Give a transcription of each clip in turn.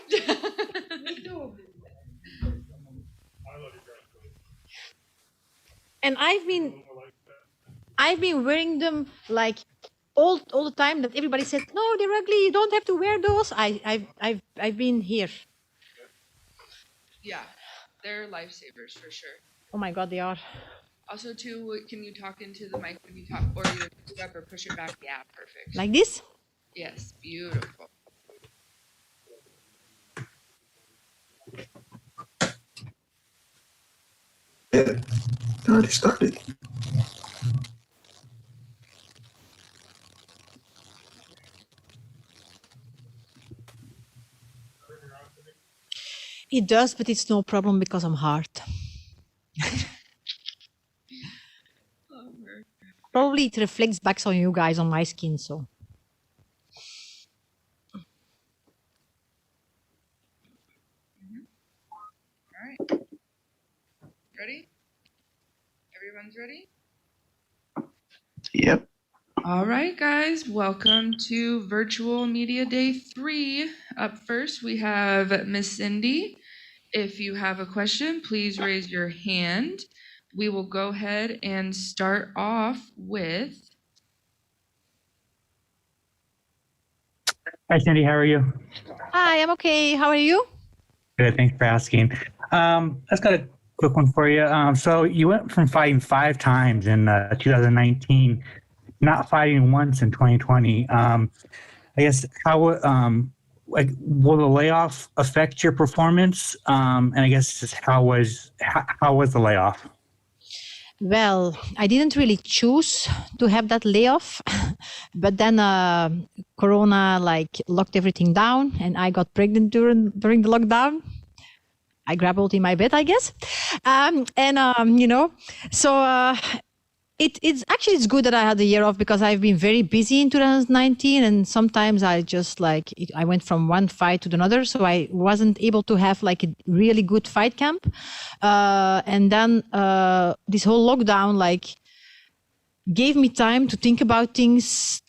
Me too. And I've been wearing them like all the time. That everybody said, no, they're ugly. You don't have to wear those. I've been here. Yeah, they're lifesavers for sure. Oh my God, they are. Also, too, can you talk into the mic when you talk, or either push it up or push it back? Yeah, perfect. Like this? Yes, beautiful. Yeah, already started. It does, but it's no problem because I'm hard. Probably it reflects back on you guys on my skin, so. All right. Ready? Everyone's ready? Yep. All right, guys. Welcome to Virtual Media Day 3. Up first, we have Miss Cindy. If you have a question, please raise your hand. We will go ahead and start off with... Hi, Cindy. How are you? Hi, I'm okay. How are you? Good. Thanks for asking. I've got a quick one for you. So you went from fighting 5 times in 2019, not fighting once in 2020. I guess how will the layoff affect your performance? And I guess just how was the layoff? Well, I didn't really choose to have that layoff, but then Corona locked everything down, and I got pregnant during the lockdown. I grappled in my bed, I guess, so it's good that I had the year off because I've been very busy in 2019, and sometimes I just I went from one fight to another, so I wasn't able to have a really good fight camp, and then this whole lockdown gave me time to think about things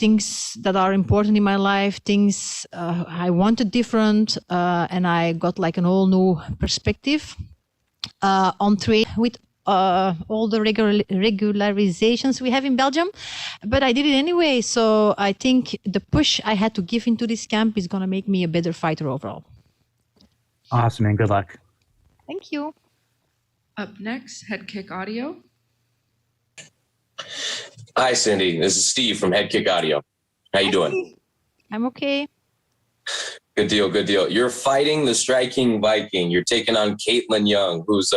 that are important in my life, things I wanted different, and I got an whole new perspective on trade with all the regularizations we have in Belgium, but I did it anyway. So I think the push I had to give into this camp is going to make me a better fighter overall. Awesome, and good luck. Thank you. Up next, Head Kick Audio. Hi, Cindy. This is Steve from Head Kick Audio. How you doing? I'm okay. Good deal. Good deal. You're fighting the striking Viking. You're taking on Caitlin Young, who's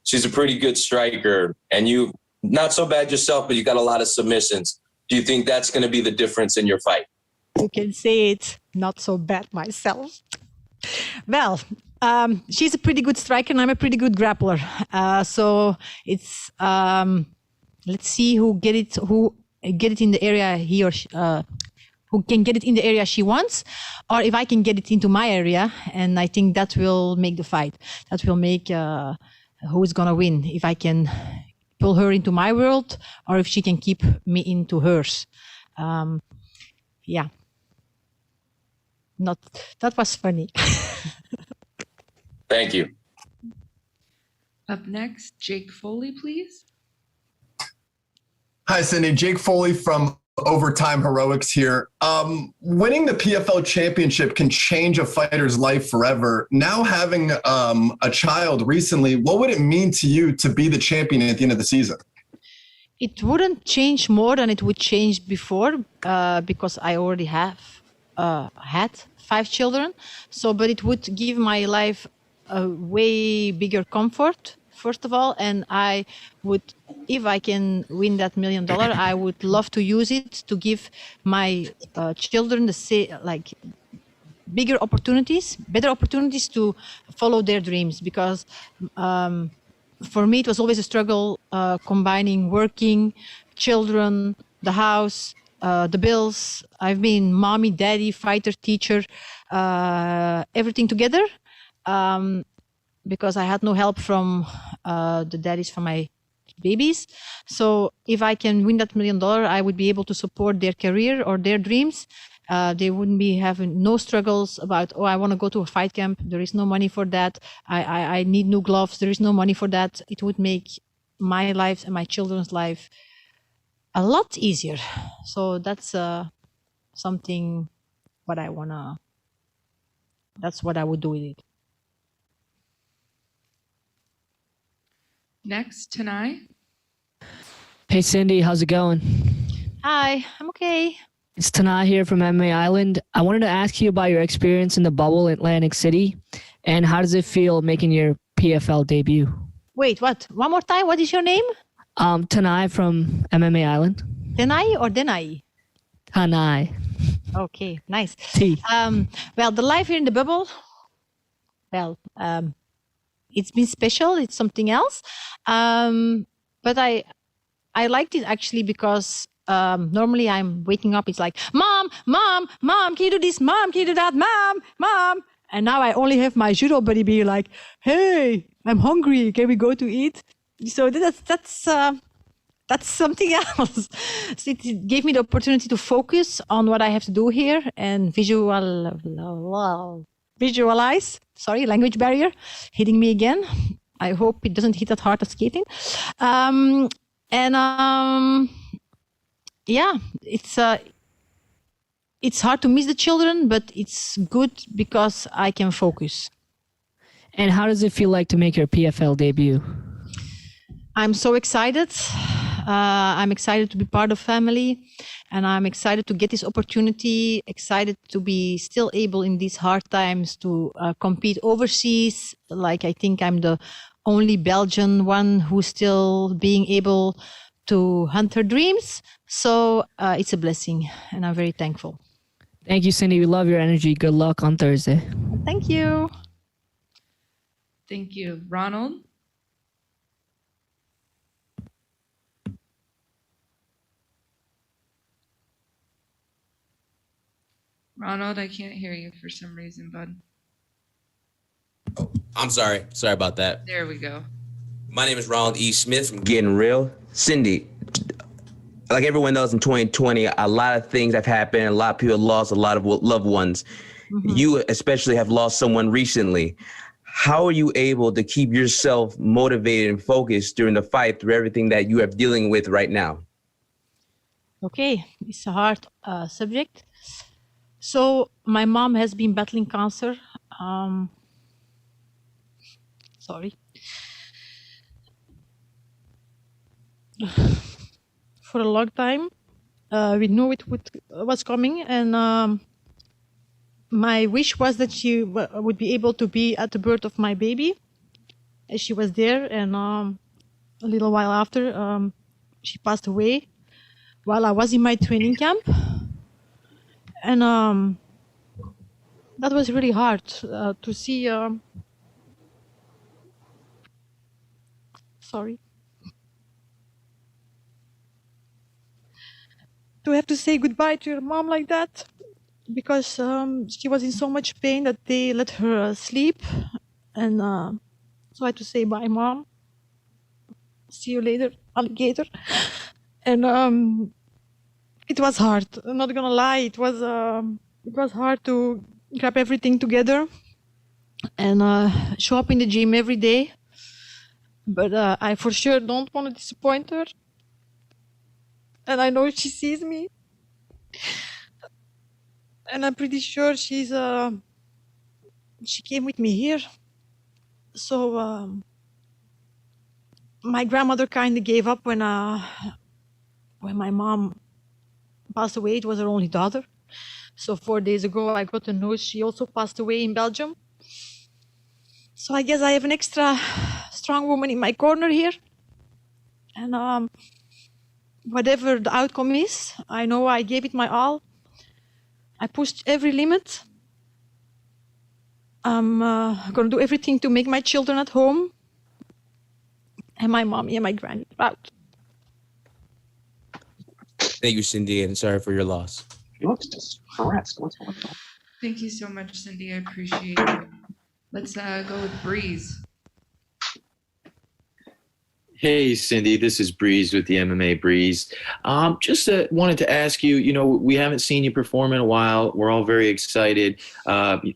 she's a pretty good striker, and you not so bad yourself, but you got a lot of submissions. Do you think that's going to be the difference in your fight? You can say it. Not so bad myself. Well, she's a pretty good striker, and I'm a pretty good grappler. So it's let's see who get it in the area he or she, who can get it in the area she wants, or if I can get it into my area, and I think that will make the fight. That will make who is gonna win, if I can pull her into my world or if she can keep me into hers. Yeah. That was funny. Thank you. Up next, Jake Foley, please. Hi, Cindy. Jake Foley from Overtime Heroics here. Winning the PFL championship can change a fighter's life forever. Now having a child recently, what would it mean to you to be the champion at the end of the season? It wouldn't change more than it would change before because I already have had 5 children. But it would give my life a way bigger comfort, first of all, and I would, if I can win that $1 million, I would love to use it to give my children better opportunities to follow their dreams. Because for me, it was always a struggle combining working, children, the house, the bills. I've been mommy, daddy, fighter, teacher, everything together. Because I had no help from the daddies for my babies. So if I can win that $1 million, I would be able to support their career or their dreams They wouldn't be having no struggles about, oh, I want to go to a fight camp. There is no money for that. I need new gloves. There is no money for that. It would make my life and my children's life a lot easier. So that's something what I want to, that's what I would do with it. Next, Tanai. Hey Cindy, how's it going? Hi, I'm okay. It's Tanai here from MMA Island. I wanted to ask you about your experience in the bubble in Atlantic City, and how does it feel making your PFL debut? Wait, what? One more time. What is your name? Tanai from MMA Island. Denai or Denai? Tanai. Okay, nice. T. Well, the life here in the bubble, well, it's been special. It's something else. But I liked it actually because normally I'm waking up. It's like, mom, can you do this? Mom, can you do that? Mom. And now I only have my judo buddy be like, hey, I'm hungry. Can we go to eat? So that's something else. So it gave me the opportunity to focus on what I have to do here and visualize. Sorry, language barrier hitting me again. I hope it doesn't hit that hard as skating. Yeah, it's hard to miss the children, but it's good because I can focus. And how does it feel like to make your PFL debut? I'm so excited. I'm excited to be part of family, and I'm excited to get this opportunity, excited to be still able in these hard times to compete overseas. Like, I think I'm the only Belgian one who's still being able to hunt her dreams. So it's a blessing, and I'm very thankful. Thank you, Cindy. We love your energy. Good luck on Thursday. Thank you. Thank you. Ronald? Ronald, I can't hear you for some reason, bud. Oh, I'm sorry. Sorry about that. There we go. My name is Ronald E. Smith from Getting Real. Cindy, like everyone else in 2020, a lot of things have happened. A lot of people lost a lot of loved ones. Mm-hmm. You especially have lost someone recently. How are you able to keep yourself motivated and focused during the fight through everything that you are dealing with right now? Okay, it's a hard subject. So my mom has been battling cancer. Sorry. For a long time. We knew it was coming, and my wish was that she would be able to be at the birth of my baby. And she was there, and a little while after, she passed away while I was in my training camp. And that was really hard to see. Sorry. To have to say goodbye to your mom like that, because she was in so much pain that they let her sleep. And so I had to say bye, Mom. See you later, alligator. And it was hard. I'm not gonna lie. It was hard to grab everything together and show up in the gym every day. But I for sure don't want to disappoint her. And I know she sees me. And I'm pretty sure she came with me here. So my grandmother kind of gave up when my mom passed away. It was her only daughter. So 4 days ago, I got to know she also passed away in Belgium. So I guess I have an extra strong woman in my corner here. And whatever the outcome is, I know I gave it my all. I pushed every limit. I'm going to do everything to make my children at home and my mommy and my granny proud. Thank you, Cindy, and sorry for your loss. She looks distressed. What's going on? Thank you so much, Cindy. I appreciate it. Let's go with Breeze. Hey, Cindy, this is Breeze with the MMA Breeze. Just wanted to ask you, we haven't seen you perform in a while. We're all very excited.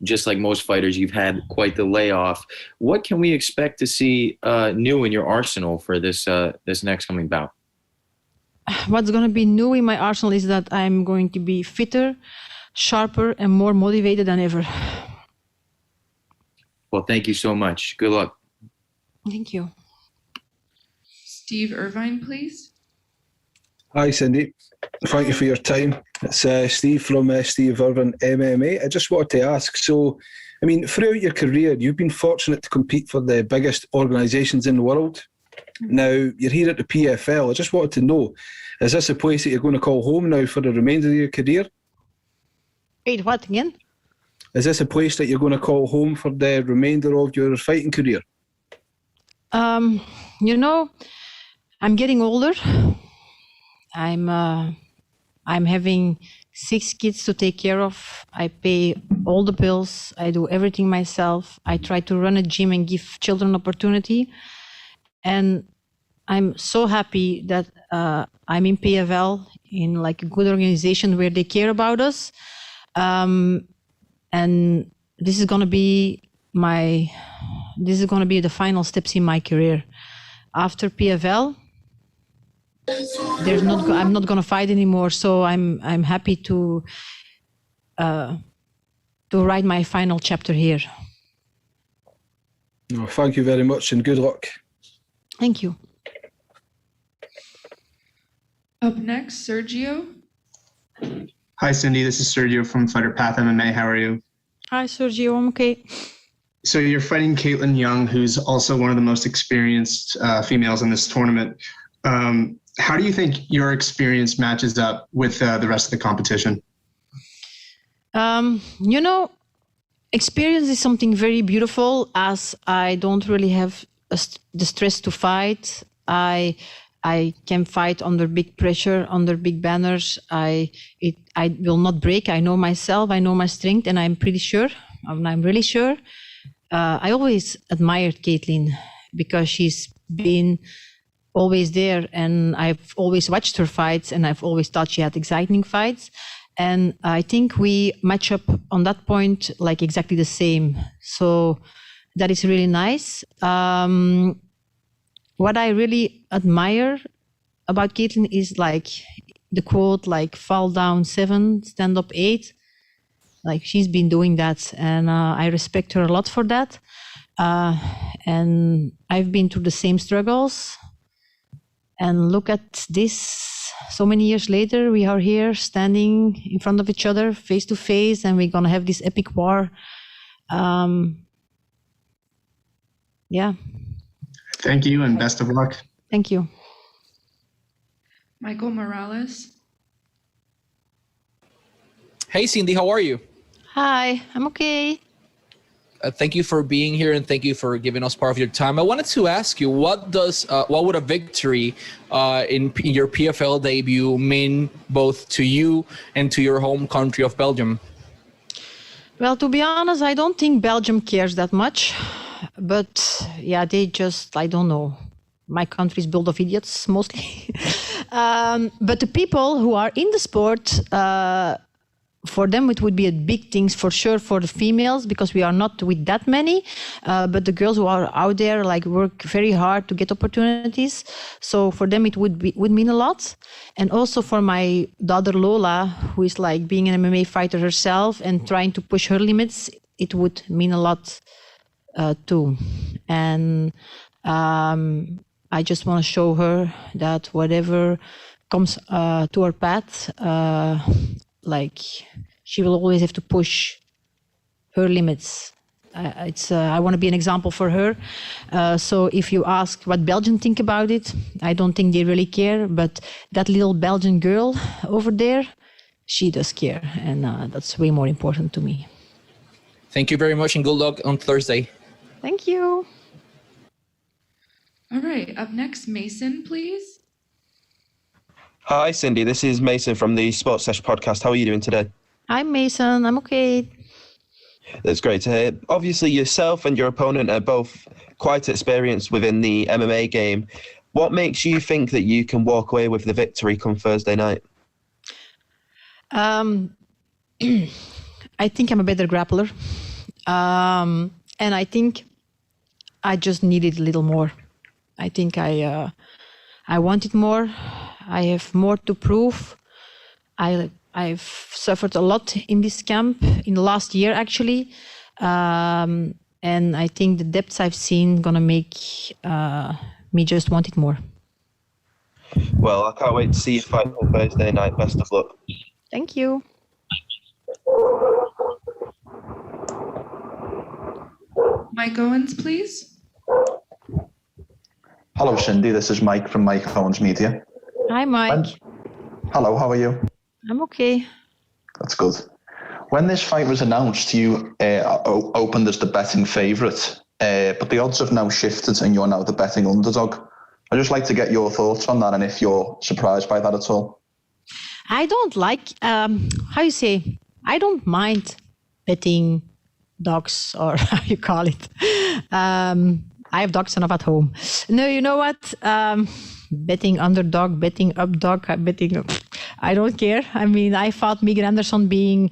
Just like most fighters, you've had quite the layoff. What can we expect to see new in your arsenal for this next coming bout? What's going to be new in my arsenal is that I'm going to be fitter, sharper, and more motivated than ever. Well, thank you so much. Good luck. Thank you. Steve Irvine, please. Hi, Cindy. Thank you for your time. It's Steve from Steve Irvine MMA. I just wanted to ask, so, throughout your career, you've been fortunate to compete for the biggest organisations in the world. Now, you're here at the PFL. I just wanted to know, is this a place that you're going to call home now for the remainder of your career? Wait, what again? Is this a place that you're going to call home for the remainder of your fighting career? I'm getting older. I'm having 6 kids to take care of. I pay all the bills. I do everything myself. I try to run a gym and give children opportunity. And I'm so happy that I'm in PFL, in like a good organization where they care about us. And this is going to be the final steps in my career. After PFL, I'm not going to fight anymore. So I'm happy to write my final chapter here. Oh, thank you very much and good luck. Thank you. Up next, Sergio. Hi, Cindy. This is Sergio from Fighter Path MMA. How are you? Hi, Sergio. I'm okay. So you're fighting Caitlin Young, who's also one of the most experienced females in this tournament. How do you think your experience matches up with the rest of the competition? Experience is something very beautiful, as I don't really have the stress to fight. I can fight under big pressure, under big banners. I will not break. I know myself. I know my strength, and I'm really sure. I always admired Caitlin because she's been always there, and I've always watched her fights, and I've always thought she had exciting fights. And I think we match up on that point like exactly the same. So that is really nice. What I really admire about Caitlin is like the quote, like fall down 7, stand up 8. Like she's been doing that, and I respect her a lot for that. And I've been through the same struggles. And look at this, so many years later, we are here standing in front of each other, face to face, and we're gonna have this epic war. Yeah. Thank you, and best of luck. Thank you. Michael Morales. Hey, Cindy, how are you? Hi, I'm okay. Thank you for being here, and thank you for giving us part of your time. I wanted to ask you, what would a victory in your PFL debut mean both to you and to your home country of Belgium? Well, to be honest, I don't think Belgium cares that much. But yeah, they just, I don't know. My country is built of idiots, mostly. But the people who are in the sport, for them, it would be a big thing for sure for the females, because we are not with that many. But the girls who are out there like work very hard to get opportunities. So for them, it would mean a lot. And also for my daughter Lola, who is like being an MMA fighter herself and trying to push her limits, it would mean a lot too. And I just want to show her that whatever comes to her path, like she will always have to push her limits. I want to be an example for her. So if you ask what Belgians think about it, I don't think they really care. But that little Belgian girl over there, she does care, and that's way more important to me. Thank you very much, and good luck on Thursday. Thank you. All right, up next, Mason, please. Hi, Cindy. This is Mason from the Sports Sesh podcast. How are you doing today? Hi, Mason. I'm okay. That's great to hear. Obviously, yourself and your opponent are both quite experienced within the MMA game. What makes you think that you can walk away with the victory come Thursday night? I think I'm a better grappler. And I think I just needed a little more. I think I wanted more. I have more to prove. I've suffered a lot in this camp in the last year, actually. And I think the depths I've seen gonna make me just want it more. Well, I can't wait to see you fight on Thursday night. Best of luck. Thank you. Mike Owens, please. Hello, Cindy. This is Mike from Mike Owens Media. Hi, Mike. Hello, how are you? I'm okay. That's good. When this fight was announced, you opened as the betting favourite, but the odds have now shifted and you're now the betting underdog. I'd just like to get your thoughts on that and if you're surprised by that at all. I don't like, how you say, I don't mind betting dogs or how you call it. I have dogs enough at home. No, you know what? Betting underdog, betting up dog, betting, I don't care. I mean, I fought Megan Anderson being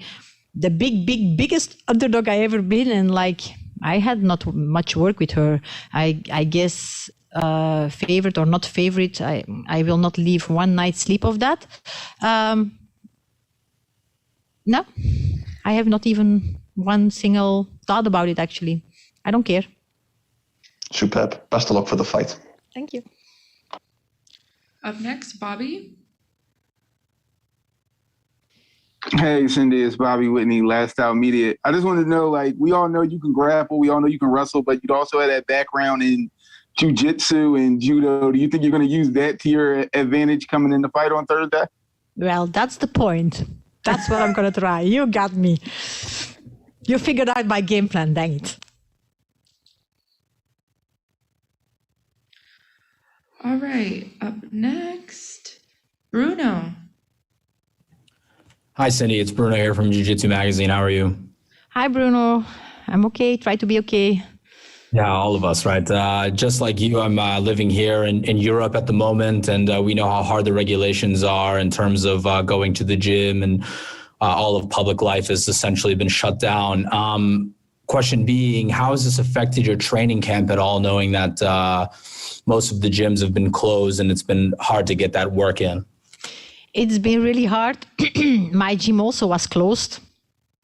the biggest underdog I ever been. And like, I had not much work with her. I guess favorite or not favorite, I will not leave one night's sleep of that. No, I have not even one single thought about it, actually. I don't care. Superb. Best of luck for the fight. Thank you. Up next, Bobby. Hey, Cindy, it's Bobby Whitney, Last Out Media. I just wanted to know, like, we all know you can grapple, we all know you can wrestle, but you also have that background in jiu-jitsu and judo. Do you think you're going to use that to your advantage coming in the fight on Thursday? Well, that's the point. That's what I'm going to try. You got me. You figured out my game plan, dang it. All right, up next, Bruno. Hi, Cindy. It's Bruno here from Jiu-Jitsu Magazine. How are you? Hi, Bruno. I'm okay. Try to be okay. Yeah, all of us, right? Just like you, I'm living here in Europe at the moment, and we know how hard the regulations are in terms of going to the gym, and all of public life has essentially been shut down. Question being, how has this affected your training camp at all, knowing that most of the gyms have been closed and it's been hard to get that work in? It's been really hard. My gym also was closed.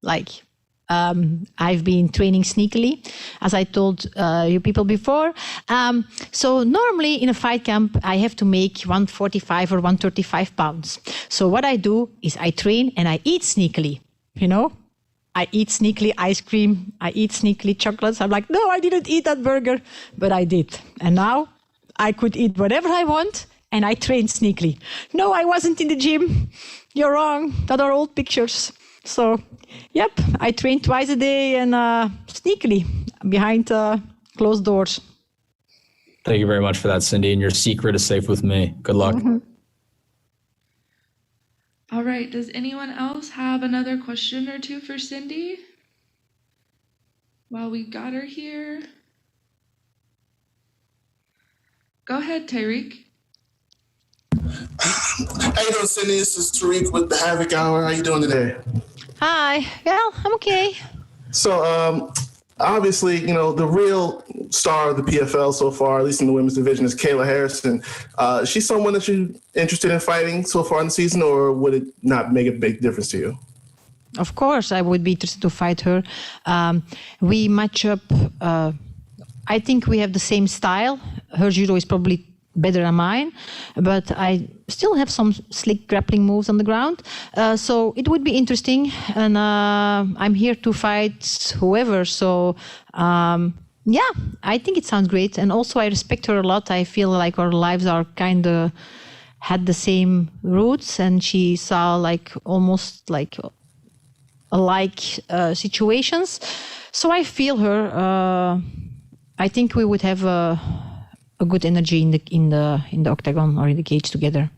Like, I've been training sneakily, as I told you people before. So normally in a fight camp, I have to make 145 or 135 pounds. So what I do is I train and I eat sneakily, you know? I eat sneakily ice cream. I eat sneakily chocolates. I'm like, no, I didn't eat that burger, but I did. And now I could eat whatever I want. And I trained sneakily. No, I wasn't in the gym. You're wrong. That are old pictures. So, yep, I train twice a day and sneakily behind closed doors. Thank you very much for that, Cindy. And your secret is safe with me. Good luck. Mm-hmm. All right, does anyone else have another question or two for Cindy? While we got her here. Go ahead, Tyreek. How you doing, Cindy? This is Tariq with the Havoc Hour. How you doing today? Hi. Well, I'm okay. So, obviously, you know, the real star of the PFL so far, at least in the women's division, is Kayla Harrison. Is she someone that you're interested in fighting so far in the season, or would it not make a big difference to you? Of course, I would be interested to fight her. We match up. I think we have the same style. Her judo is probably better than mine, but I still have some slick grappling moves on the ground. So it would be interesting, and I'm here to fight whoever. So yeah, I think it sounds great. And also I respect her a lot. I feel like our lives are kind of had the same roots, and she saw like almost like alike situations. So I feel her. I think we would have a good energy in the octagon or in the cage together.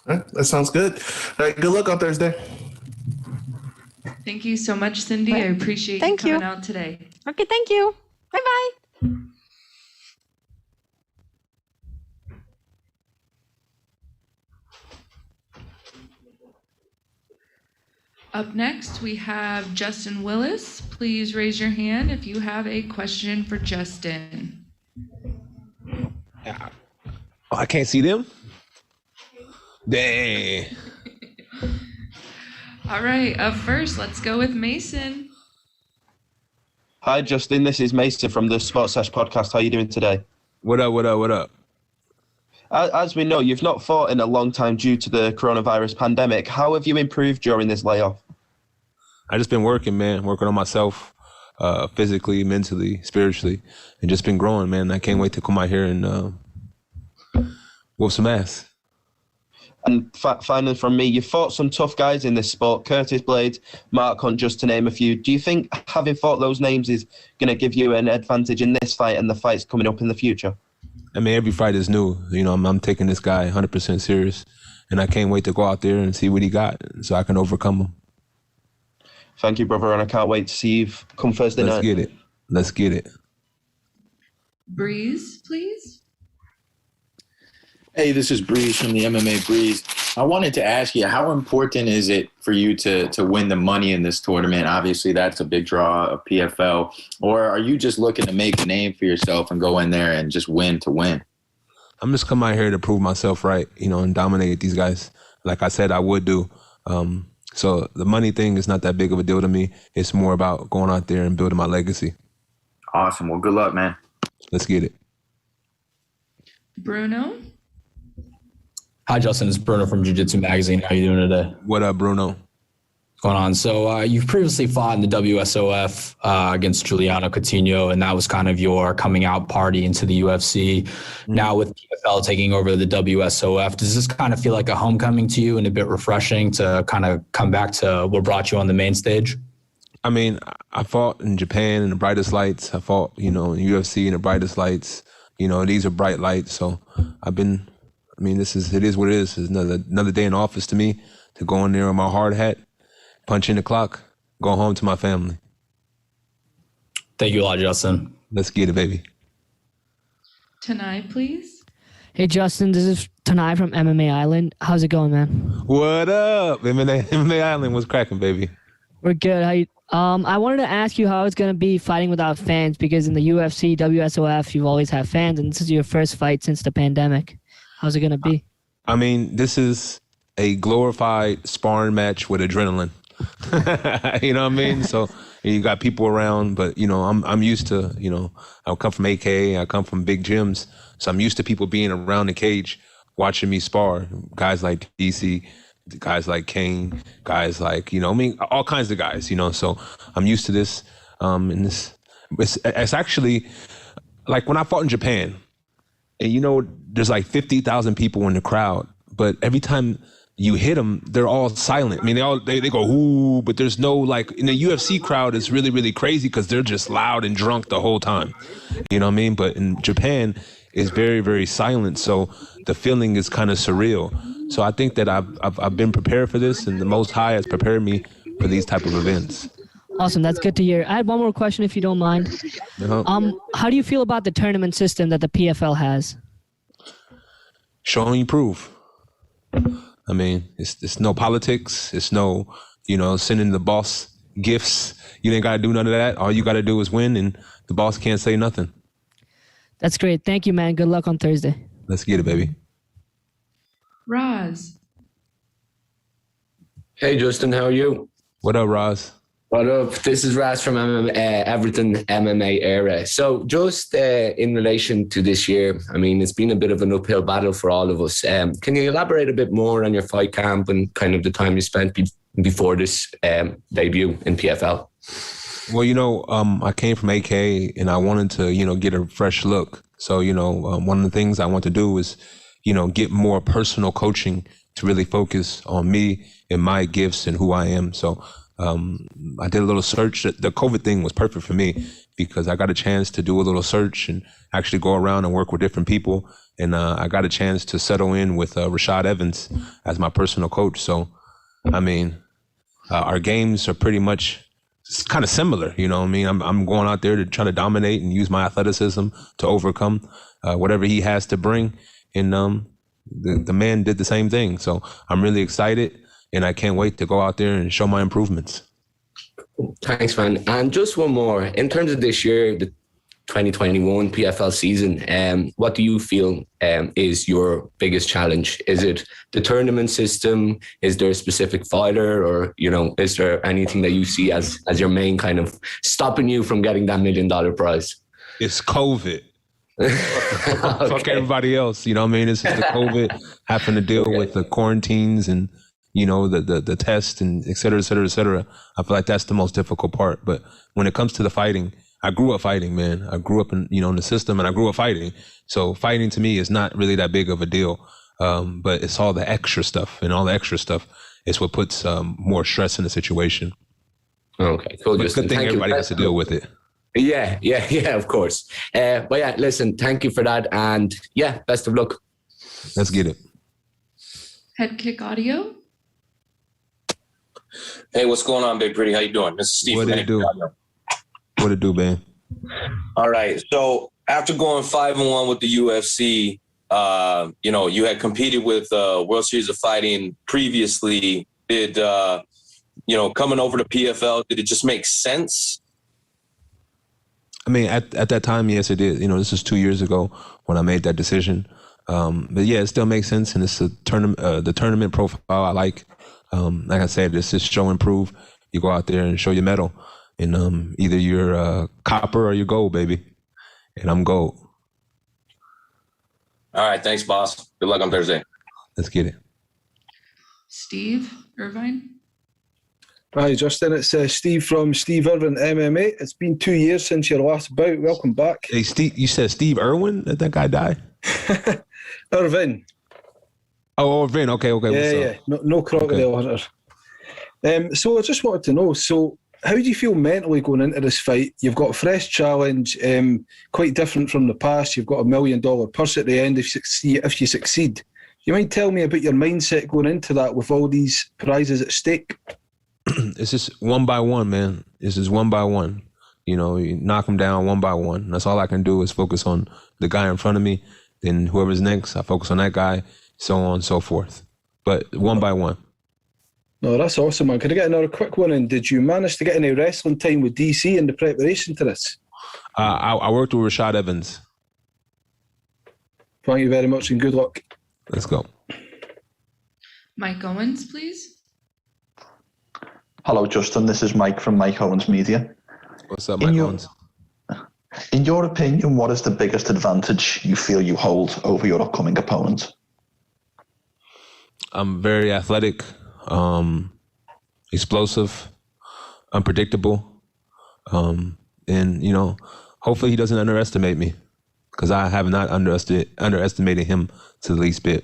All right, that sounds good. All right, good luck on Thursday. Thank you so much, Cindy. I appreciate you coming out today. Okay, thank you. Bye-bye. Up next, we have Justin Willis. Please raise your hand if you have a question for Justin. Oh, I can't see them? Dang. All right, up first, let's go with Mason. Hi, Justin. This is Mason from the Sports Sesh podcast. How are you doing today? What up? As we know, you've not fought in a long time due to the coronavirus pandemic. How have you improved during this layoff? I just been working, man. Working on myself, physically, mentally, spiritually, and just been growing, man. I can't wait to come out here and whoop some ass. And finally from me, you've fought some tough guys in this sport, Curtis Blades, Mark Hunt, just to name a few. Do you think having fought those names is going to give you an advantage in this fight and the fights coming up in the future? I mean, every fight is new. You know, I'm taking this guy 100% serious, and I can't wait to go out there and see what he got so I can overcome him. Thank you, brother, and I can't wait to see you come Thursday night. Let's get it. Breeze, please. Hey, this is Breeze from the MMA Breeze. I wanted to ask you, how important is it for you to win the money in this tournament? Obviously, that's a big draw of PFL. Or are you just looking to make a name for yourself and go in there and just win to win? I'm just coming out here to prove myself right, you know, and dominate these guys. Like I said, I would do. So the money thing is not that big of a deal to me. It's more about going out there and building my legacy. Awesome. Well, good luck, man. Let's get it. Bruno. Hi, Justin. It's Bruno from Jiu-Jitsu Magazine. How are you doing today? What up, Bruno? What's going on? So you've previously fought in the WSOF against Giuliano Coutinho, and that was kind of your coming out party into the UFC. Now with PFL taking over the WSOF, does this kind of feel like a homecoming to you and a bit refreshing to kind of come back to what brought you on the main stage? I mean, I fought in Japan in the brightest lights. I fought, you know, in UFC in the brightest lights. You know, these are bright lights. So it is what it is. It's another day in office to me to go in there with my hard hat, punch in the clock, go home to my family. Thank you a lot, Justin. Let's get it, baby. Tanai, please. Hey, Justin, this is Tanai from MMA Island. How's it going, man? What up? MMA Island was cracking, baby. We're good. How you? I wanted to ask you how it's going to be fighting without fans, because in the UFC, WSOF, you've always had fans, and this is your first fight since the pandemic. How's it going to be? I mean, this is a glorified sparring match with adrenaline. You know what I mean? So you got people around, but, you know, I'm used to, you know, I come from AK, I come from big gyms. So I'm used to people being around the cage watching me spar. Guys like DC, guys like Kane, guys like, you know, I mean, all kinds of guys, you know. So I'm used to this. And it's actually like when I fought in Japan, and you know, there's like 50,000 people in the crowd, but every time you hit them, they're all silent. I mean, they go, ooh, but there's no, like, in the UFC crowd, it's really, really crazy because they're just loud and drunk the whole time. You know what I mean? But in Japan, it's very, very silent. So the feeling is kind of surreal. So I think that I've been prepared for this, and the Most High has prepared me for these type of events. Awesome. That's good to hear. I had one more question, if you don't mind. How do you feel about the tournament system that the PFL has? Showing you prove. I mean, it's no politics. It's no, you know, sending the boss gifts. You ain't got to do none of that. All you got to do is win, and the boss can't say nothing. That's great. Thank you, man. Good luck on Thursday. Let's get it, baby. Roz. Hey, Justin. How are you? What up, Roz? What up? This is Raz from Everton MMA Era. So just in relation to this year, I mean, it's been a bit of an uphill battle for all of us. Can you elaborate a bit more on your fight camp and kind of the time you spent before this debut in PFL? Well, you know, I came from AK and I wanted to, you know, get a fresh look. So, you know, one of the things I want to do is, you know, get more personal coaching to really focus on me and my gifts and who I am. So I did a little search. The COVID thing was perfect for me because I got a chance to do a little search and actually go around and work with different people. And I got a chance to settle in with Rashad Evans as my personal coach. So, I mean, our games are pretty much kind of similar. You know what I mean? I'm going out there to try to dominate and use my athleticism to overcome whatever he has to bring. And the man did the same thing. So I'm really excited. and I can't wait to go out there and show my improvements. Thanks, man. And just one more. In terms of this year, the 2021 PFL season, what do you feel is your biggest challenge? Is it the tournament system? Is there a specific fighter, or is there anything that you see as your main kind of stopping you from getting that $1 million prize? It's COVID. Fuck everybody else. You know what I mean? It's just the COVID, having to deal with the quarantines and the test and et cetera, et cetera, et cetera. I feel like that's the most difficult part. But when it comes to the fighting, I grew up fighting, man. I grew up in the system, and I grew up fighting. So fighting to me is not really that big of a deal. But it's all the extra stuff, and all the extra stuff is what puts more stress in the situation. Okay, cool. But good thing everybody has to deal with it. Yeah, of course. But yeah, listen, thank you for that. And yeah, best of luck. Let's get it. Head Kick Audio. Hey, what's going on, Big Pretty? How you doing? This is Steve. What it do? What it do, man? All right. So after going 5-1 with the UFC, you had competed with World Series of Fighting previously. Did coming over to PFL, did it just make sense? I mean, at that time, yes, it did. This is 2 years ago when I made that decision. But yeah, it still makes sense, and it's the tournament profile I like. Like I said, it's just show and prove. You go out there and show your medal. And either you're copper or you're gold, baby. And I'm gold. All right. Thanks, boss. Good luck on Thursday. Let's get it. Steve Irvine. Hi, Justin. It's Steve from Steve Irvine MMA. It's been 2 years since your last bout. Welcome back. Hey, Steve, you said Steve Irwin? Did that guy die? Irvine. Oh, Irvine. Okay. Yeah. No crocodile hunter. So I just wanted to know, how do you feel mentally going into this fight? You've got a fresh challenge, quite different from the past. You've got $1 million purse at the end if you succeed. You mind telling me about your mindset going into that with all these prizes at stake? It's just one by one, man. It's just one by one. You knock them down one by one. That's all I can do is focus on the guy in front of me. Then whoever's next, I focus on that guy, so on and so forth. But one by one. No, that's awesome, man. Could I get another quick one? And did you manage to get any wrestling time with DC in the preparation to this? I worked with Rashad Evans. Thank you very much and good luck. Let's go. Mike Owens, please. Hello, Justin. This is Mike from Mike Owens Media. What's up, Mike Owens? In your opinion, what is the biggest advantage you feel you hold over your upcoming opponent? I'm very athletic. Explosive, unpredictable, and hopefully he doesn't underestimate me, because I have not underestimated him to the least bit.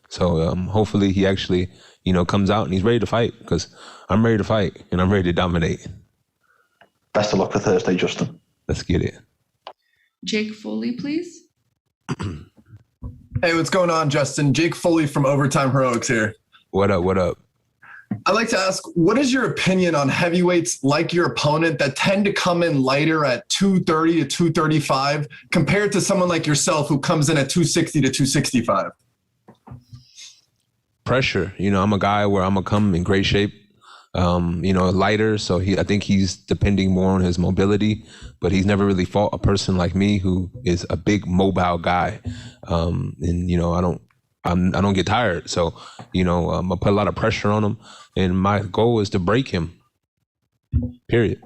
So hopefully he actually comes out and he's ready to fight, because I'm ready to fight and I'm ready to dominate. Best of luck for Thursday, Justin. Let's get it. Jake Foley, please. Hey, what's going on, Justin? Jake Foley from Overtime Heroics here. What up? I'd like to ask, what is your opinion on heavyweights like your opponent that tend to come in lighter at 230 to 235 compared to someone like yourself who comes in at 260 to 265? Pressure. I'm a guy where I'm going to come in great shape, lighter. So I think he's depending more on his mobility, but he's never really fought a person like me who is a big mobile guy. I don't get tired. So, I'm going to put a lot of pressure on him, and my goal is to break him. Period.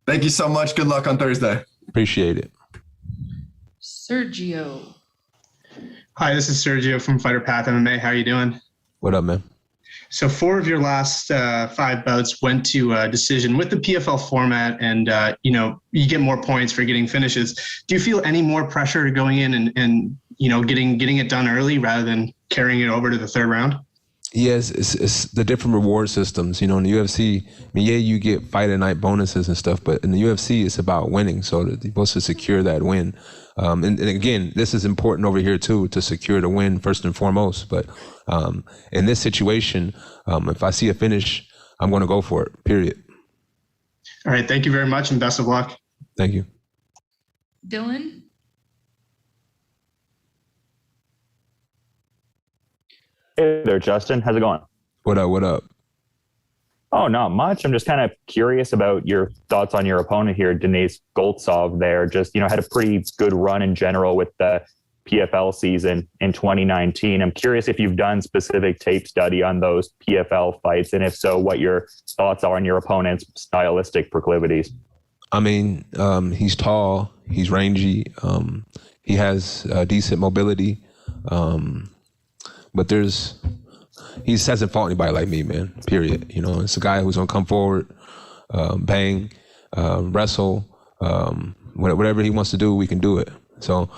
Thank you so much. Good luck on Thursday. Appreciate it. Sergio. Hi, this is Sergio from Fighter Path MMA. How are you doing? What up, man? So 4 of your last 5 bouts went to a decision with the PFL format, and you get more points for getting finishes. Do you feel any more pressure going in and getting it done early rather than carrying it over to the third round? Yes, it's the different reward systems. In the UFC, you get fight at night bonuses and stuff, but in the UFC, it's about winning. So you're supposed to secure that win. And again, this is important over here too, to secure the win first and foremost. But in this situation, if I see a finish, I'm going to go for it, period. All right. Thank you very much and best of luck. Thank you. Dylan. Hey there, Justin. How's it going? What up? What up? Oh, not much. I'm just kind of curious about your thoughts on your opponent here, Denis Goltsov there. Just, had a pretty good run in general with the PFL season in 2019. I'm curious if you've done specific tape study on those PFL fights, and if so, what your thoughts are on your opponent's stylistic proclivities. I mean, he's tall, he's rangy, he has decent mobility, but he hasn't fought anybody like me, man, period. It's a guy who's going to come forward, bang, wrestle, whatever he wants to do, we can do it. So,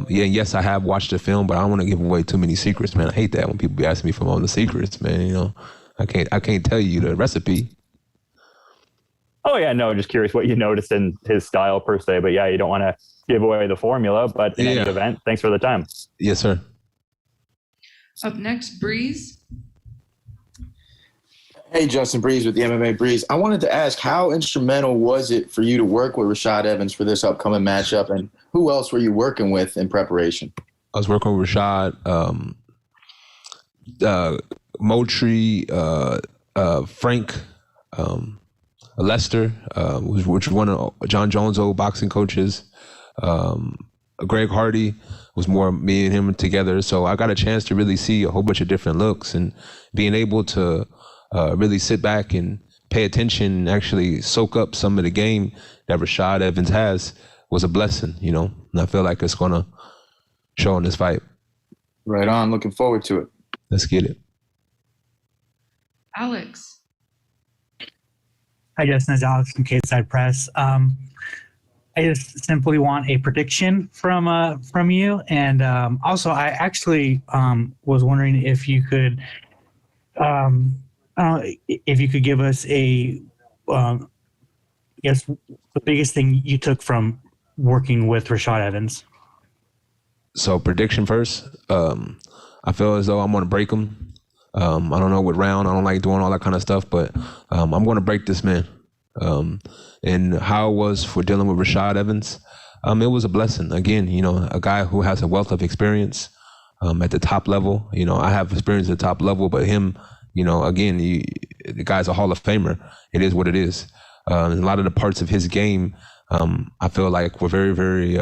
yes, I have watched the film, but I don't want to give away too many secrets, man. I hate that when people be asking me for all the secrets, man. I can't tell you the recipe. Oh, yeah, no, just curious what you noticed in his style per se. But yeah, you don't want to give away the formula, but in any event, thanks for the time. Yes, sir. Up next, Breeze. Hey, Justin Breeze with the MMA Breeze. I wanted to ask, how instrumental was it for you to work with Rashad Evans for this upcoming matchup, and who else were you working with in preparation? I was working with Rashad, Moultrie, Frank, Lester, which was one of John Jones' old boxing coaches. Greg Hardy was more me and him together. So I got a chance to really see a whole bunch of different looks, and being able to really sit back and pay attention and actually soak up some of the game that Rashad Evans has was a blessing, and I feel like it's going to show in this fight. Right on. Looking forward to it. Let's get it. Alex. Hi, Justin. It's Alex from K-Side Press. I just simply want a prediction from you, and also I actually was wondering if you could give us a the biggest thing you took from working with Rashad Evans. So prediction first. I feel as though I'm going to break him. I don't know what round. I don't like doing all that kind of stuff, but I'm going to break this man. And how it was for dealing with Rashad Evans, it was a blessing. Again, a guy who has a wealth of experience at the top level. I have experience at the top level, but him, again, the guy's a Hall of Famer. It is what it is. And a lot of the parts of his game, I feel like were very, very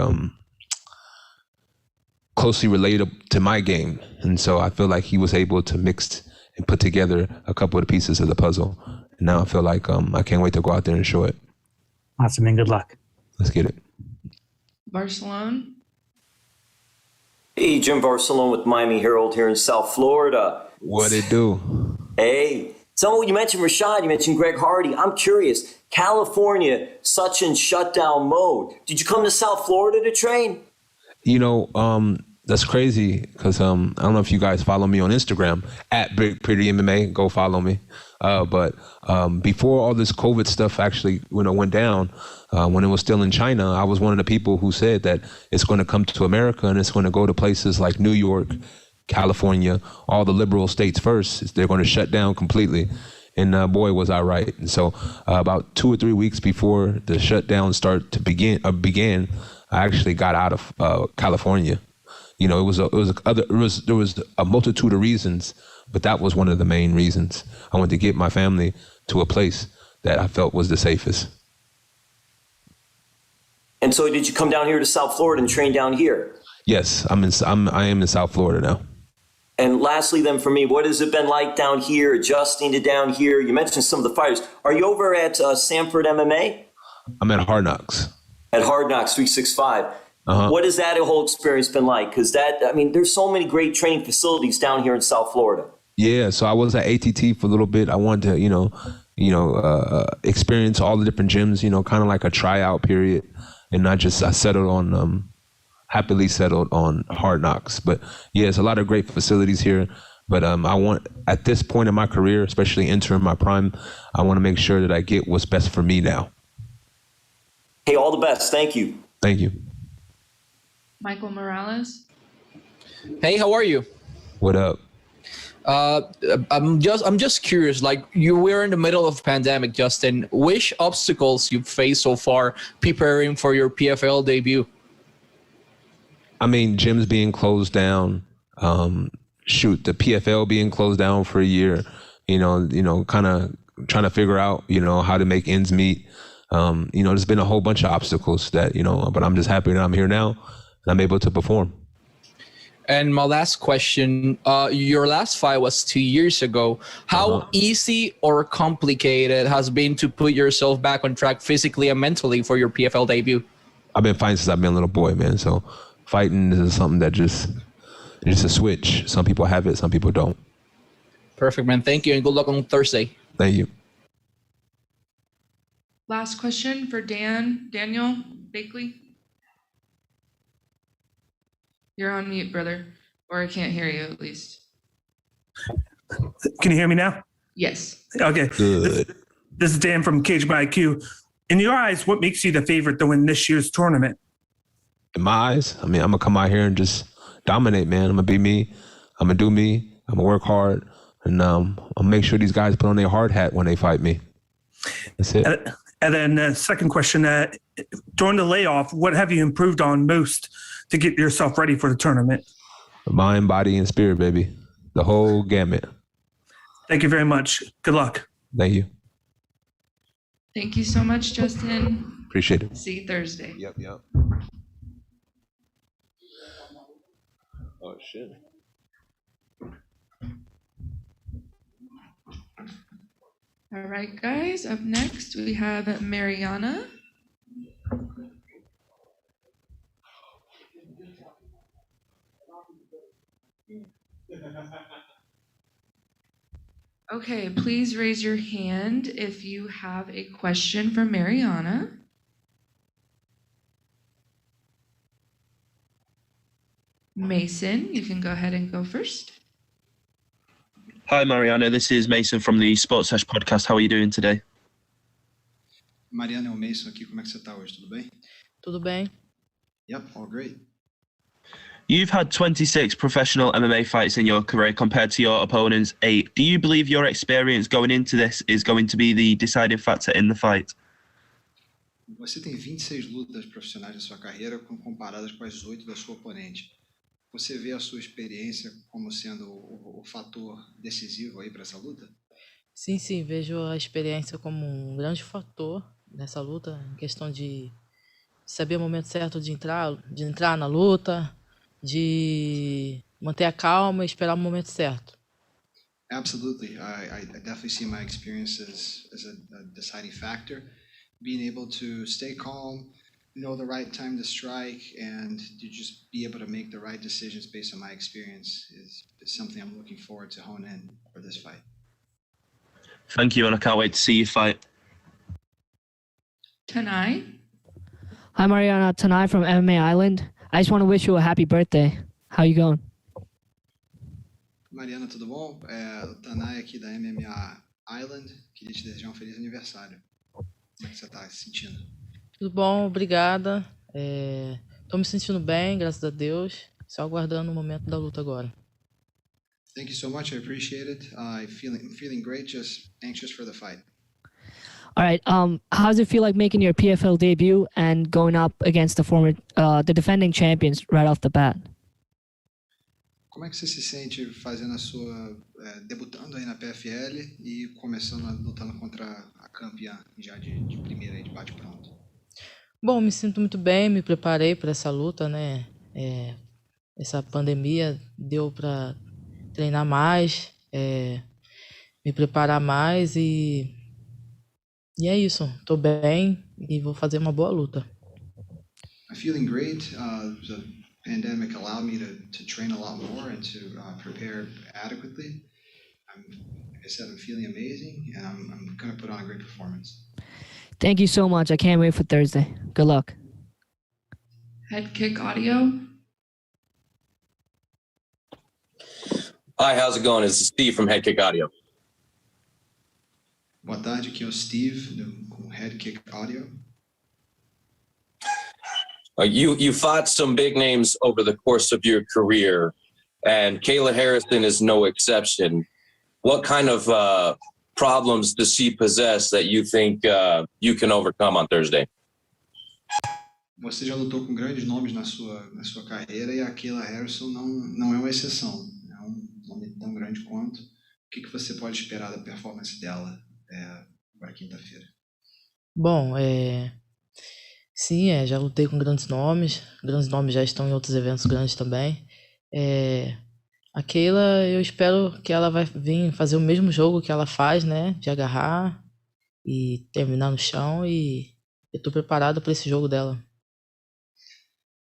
closely related to my game. And so I feel like he was able to mix and put together a couple of the pieces of the puzzle. And now I feel like I can't wait to go out there and show it. Awesome, and good luck. Let's get it. Barcelona. Hey, Jim Barcelona with Miami Herald here in South Florida. What it do? Hey, so you mentioned Rashad, you mentioned Greg Hardy. I'm curious, California, such in shutdown mode. Did you come to South Florida to train? That's crazy because I don't know if you guys follow me on Instagram at Big Pretty MMA. Go follow me. But before all this COVID stuff actually went down, when it was still in China, I was one of the people who said that it's going to come to America and it's going to go to places like New York, California, all the liberal states first. They're going to shut down completely. And boy, was I right. And so about 2 or 3 weeks before the shutdown began, I actually got out of California. There was a multitude of reasons, but that was one of the main reasons. I wanted to get my family to a place that I felt was the safest. And so did you come down here to South Florida and train down here? Yes, I am in South Florida now. And lastly then for me, what has it been like down here, adjusting to down here? You mentioned some of the fighters. Are you over at Sanford MMA? I'm at Hard Knocks. At Hard Knocks 365. What has that whole experience been like? Because there's so many great training facilities down here in South Florida. Yeah, so I was at ATT for a little bit. I wanted to, experience all the different gyms, kind of like a tryout period. And I settled on, happily settled on Hard Knocks. But yeah, it's a lot of great facilities here. But I want, at this point in my career, especially entering my prime, I want to make sure that I get what's best for me now. Hey, all the best. Thank you. Thank you. Michael Morales. Hey, how are you? What up? I'm just curious, like we're in the middle of pandemic, Justin. Which obstacles you've faced so far preparing for your PFL debut? Gyms being closed down, the PFL being closed down for a year. kind of trying to figure out, how to make ends meet. There's been a whole bunch of obstacles that, but I'm just happy that I'm here now and I'm able to perform. And my last question, your last fight was 2 years ago. How easy or complicated has been to put yourself back on track physically and mentally for your PFL debut? I've been fighting since I've been a little boy, man. So fighting is something that it's just a switch. Some people have it, some people don't. Perfect, man. Thank you, and good luck on Thursday. Thank you. Last question for Daniel Bakley. You're on mute, brother, or I can't hear you at least. Can you hear me now? Yes. Okay. Good. This is Dan from Cage by IQ. In your eyes, what makes you the favorite to win this year's tournament? In my eyes, I'm going to come out here and just dominate, man. I'm going to be me. I'm going to do me. I'm going to work hard. And I'll make sure these guys put on their hard hat when they fight me. That's it. And then second question, during the layoff, what have you improved on most to get yourself ready for the tournament? Mind, body, and spirit, baby. The whole gamut. Thank you very much. Good luck. Thank you. Thank you so much, Justin. Appreciate it. See you Thursday. Yep. Oh, shit. All right, guys. Up next, we have Mariana. Okay, please raise your hand if you have a question for Mariana. Mason, you can go ahead and go first. Hi, Mariana. This is Mason from the Sports Sesh podcast. How are you doing today? Mariana, é o Mason aqui. Como é que você tá hoje? Tudo bem? Tudo bem. Yep, all great. You've had 26 professional MMA fights in your career compared to your opponent's 8. Do you believe your experience going into this is going to be the deciding factor in the fight? Você tem 26 lutas profissionais na sua carreira comparadas com as 8 da sua oponente. Você vê a sua experiência como sendo o fator decisivo aí para essa luta? Sim, vejo a experiência como um grande fator nessa luta, em questão de saber o momento certo de entrar na luta, de manter a calma e esperar o momento certo. Absolutely. I definitely see my experience as a deciding factor. Being able to stay calm, know the right time to strike, and to just be able to make the right decisions based on my experience is something I'm looking forward to hone in for this fight. Thank you, and I can't wait to see you fight. Tanai. Hi, Mariana. Tanai from MMA Island. I just want to wish you a happy birthday. How you going? Mariana, tudo bom? O Tanai aqui da MMA Island. Queria te desejar um feliz aniversário. Como é que você está se sentindo? Tudo bom, obrigada. Tô me sentindo bem, graças a Deus. Só aguardando o momento da luta agora. Thank you so much. I appreciate it. I'm feeling great. Just anxious for the fight. All right. How does it feel like making your PFL debut and going up against the defending champions right off the bat? Como é que você se sente fazendo a sua debutando aí na PFL e começando lutando contra a campeã já de primeira aí de bate pronto? Bom, me sinto muito bem, me preparei para essa luta, né? Essa pandemia deu para treinar mais, me preparar mais e é isso. Tô bem e vou fazer uma boa luta. I'm feeling great. The pandemic allowed me to train a lot more and to prepare adequately. Like I said, I'm feeling amazing, and I'm going to put on a great performance. Thank you so much. I can't wait for Thursday. Good luck. Head Kick Audio. Hi, how's it going? This is Steve from Head Kick Audio. Boa tarde, aqui é o Steve com Head Kick Audio. You fought some big names over the course of your career, and Kayla Harrison is no exception. What kind of problems does she possess that you think you can overcome on Thursday? Você já lutou com grandes nomes na sua carreira e a Kayla Harrison não é uma exceção. É um nome tão grande quanto. que você pode esperar da performance dela para quinta-feira? Bom, sim, já lutei com grandes nomes já estão em outros eventos grandes também. A Kayla, eu espero que ela vai vir fazer o mesmo jogo que ela faz, né? De agarrar e terminar no chão, e eu tô preparado para esse jogo dela.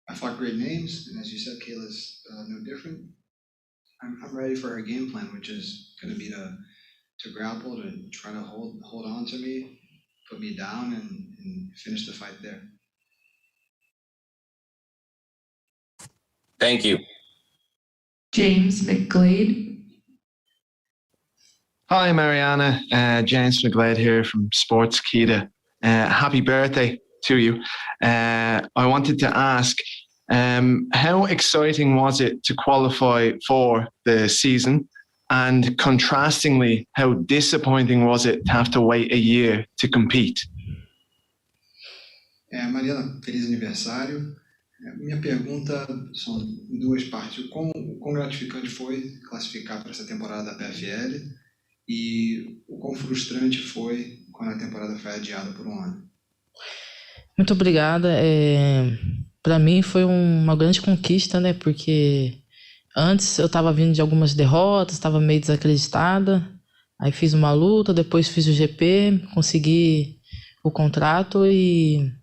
I fought great names, and as you said, Kayla's no different. I'm ready for her game plan, which is going to be to grapple, to try to hold on to me, put me down, and finish the fight there. Thank you. James McGlade. Hi, Mariana. James McGlade here from Sportskeeda. Happy birthday to you. I wanted to ask, how exciting was it to qualify for the season? And contrastingly, how disappointing was it to have to wait a year to compete? Mariana, feliz aniversário. Minha pergunta são duas partes. O quão gratificante foi classificar para essa temporada da PFL e o quão frustrante foi quando a temporada foi adiada por um ano? Muito obrigada. Para mim foi uma grande conquista, né? Porque antes eu estava vindo de algumas derrotas, estava meio desacreditada. Aí fiz uma luta, depois fiz o GP, consegui o contrato e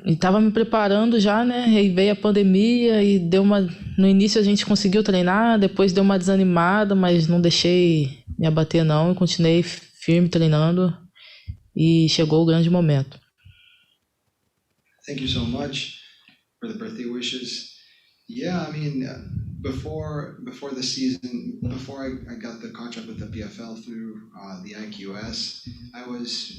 estava me preparando já, né? E veio a pandemia e no início a gente conseguiu treinar, depois deu uma desanimada, mas não deixei me abater não, e continuei firme treinando e chegou o grande momento. Thank you so much for the birthday wishes. Yeah, I mean, before the season, before I got the contract with the PFL through the IQS, I was,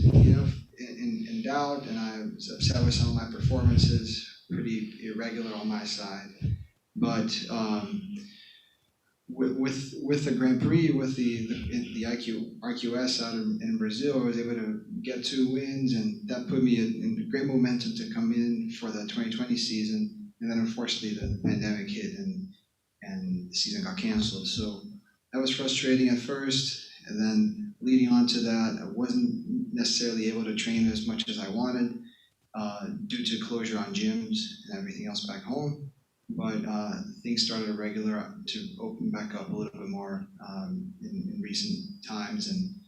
in doubt, and I was upset with some of my performances, pretty irregular on my side. But with the Grand Prix, with the IQS out in Brazil, I was able to get 2 wins, and that put me in great momentum to come in for the 2020 season. And then unfortunately the pandemic hit and the season got canceled. So that was frustrating at first. And then leading on to that, I wasn't necessarily able to train as much as I wanted due to closure on gyms and everything else back home. But things started to open back up a little bit more in recent times. And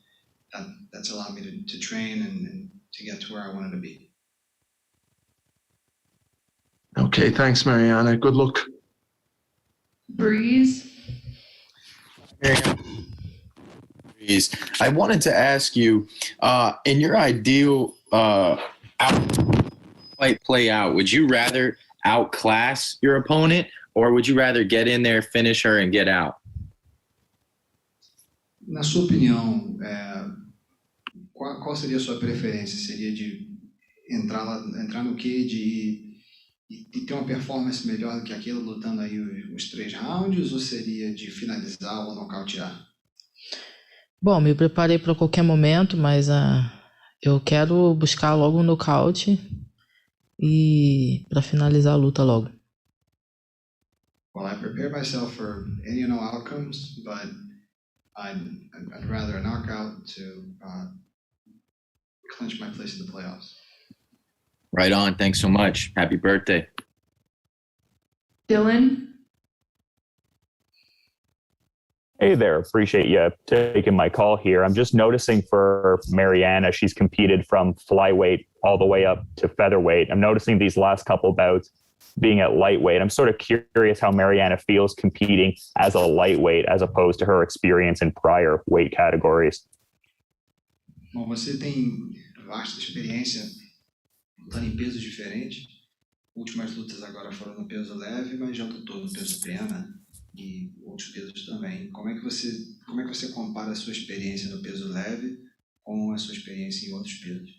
that's allowed me to train and to get to where I wanted to be. Okay, thanks, Mariana. Good luck. Breeze. Breeze. I wanted to ask you, in your ideal fight play out, would you rather outclass your opponent, or would you rather get in there, finish her, and get out? Na sua opinião, qual seria a sua preferência? Seria de entrar no cage e ter uma performance melhor do que aquilo, lutando aí os 3 rounds, ou seria de finalizar ou nocautear? Bom, me preparei para qualquer momento, mas eu quero buscar logo um nocaute e para finalizar a luta logo. Well, I prepare myself for any and all outcomes, but I'd rather a knockout to clinch my place in the playoffs. Right on. Thanks so much. Happy birthday. Dylan. Hey there. Appreciate you taking my call here. I'm just noticing for Mariana, she's competed from flyweight all the way up to featherweight. I'm noticing these last couple bouts being at lightweight. I'm sort of curious how Mariana feels competing as a lightweight as opposed to her experience in prior weight categories. Bom, você tem vasta experiência lutando em pesos diferentes. Últimas lutas agora foram no peso leve, mas já lutou no peso pena e outros pesos também. Como é que você compara a sua experiência no peso leve com a sua experiência em outros pesos?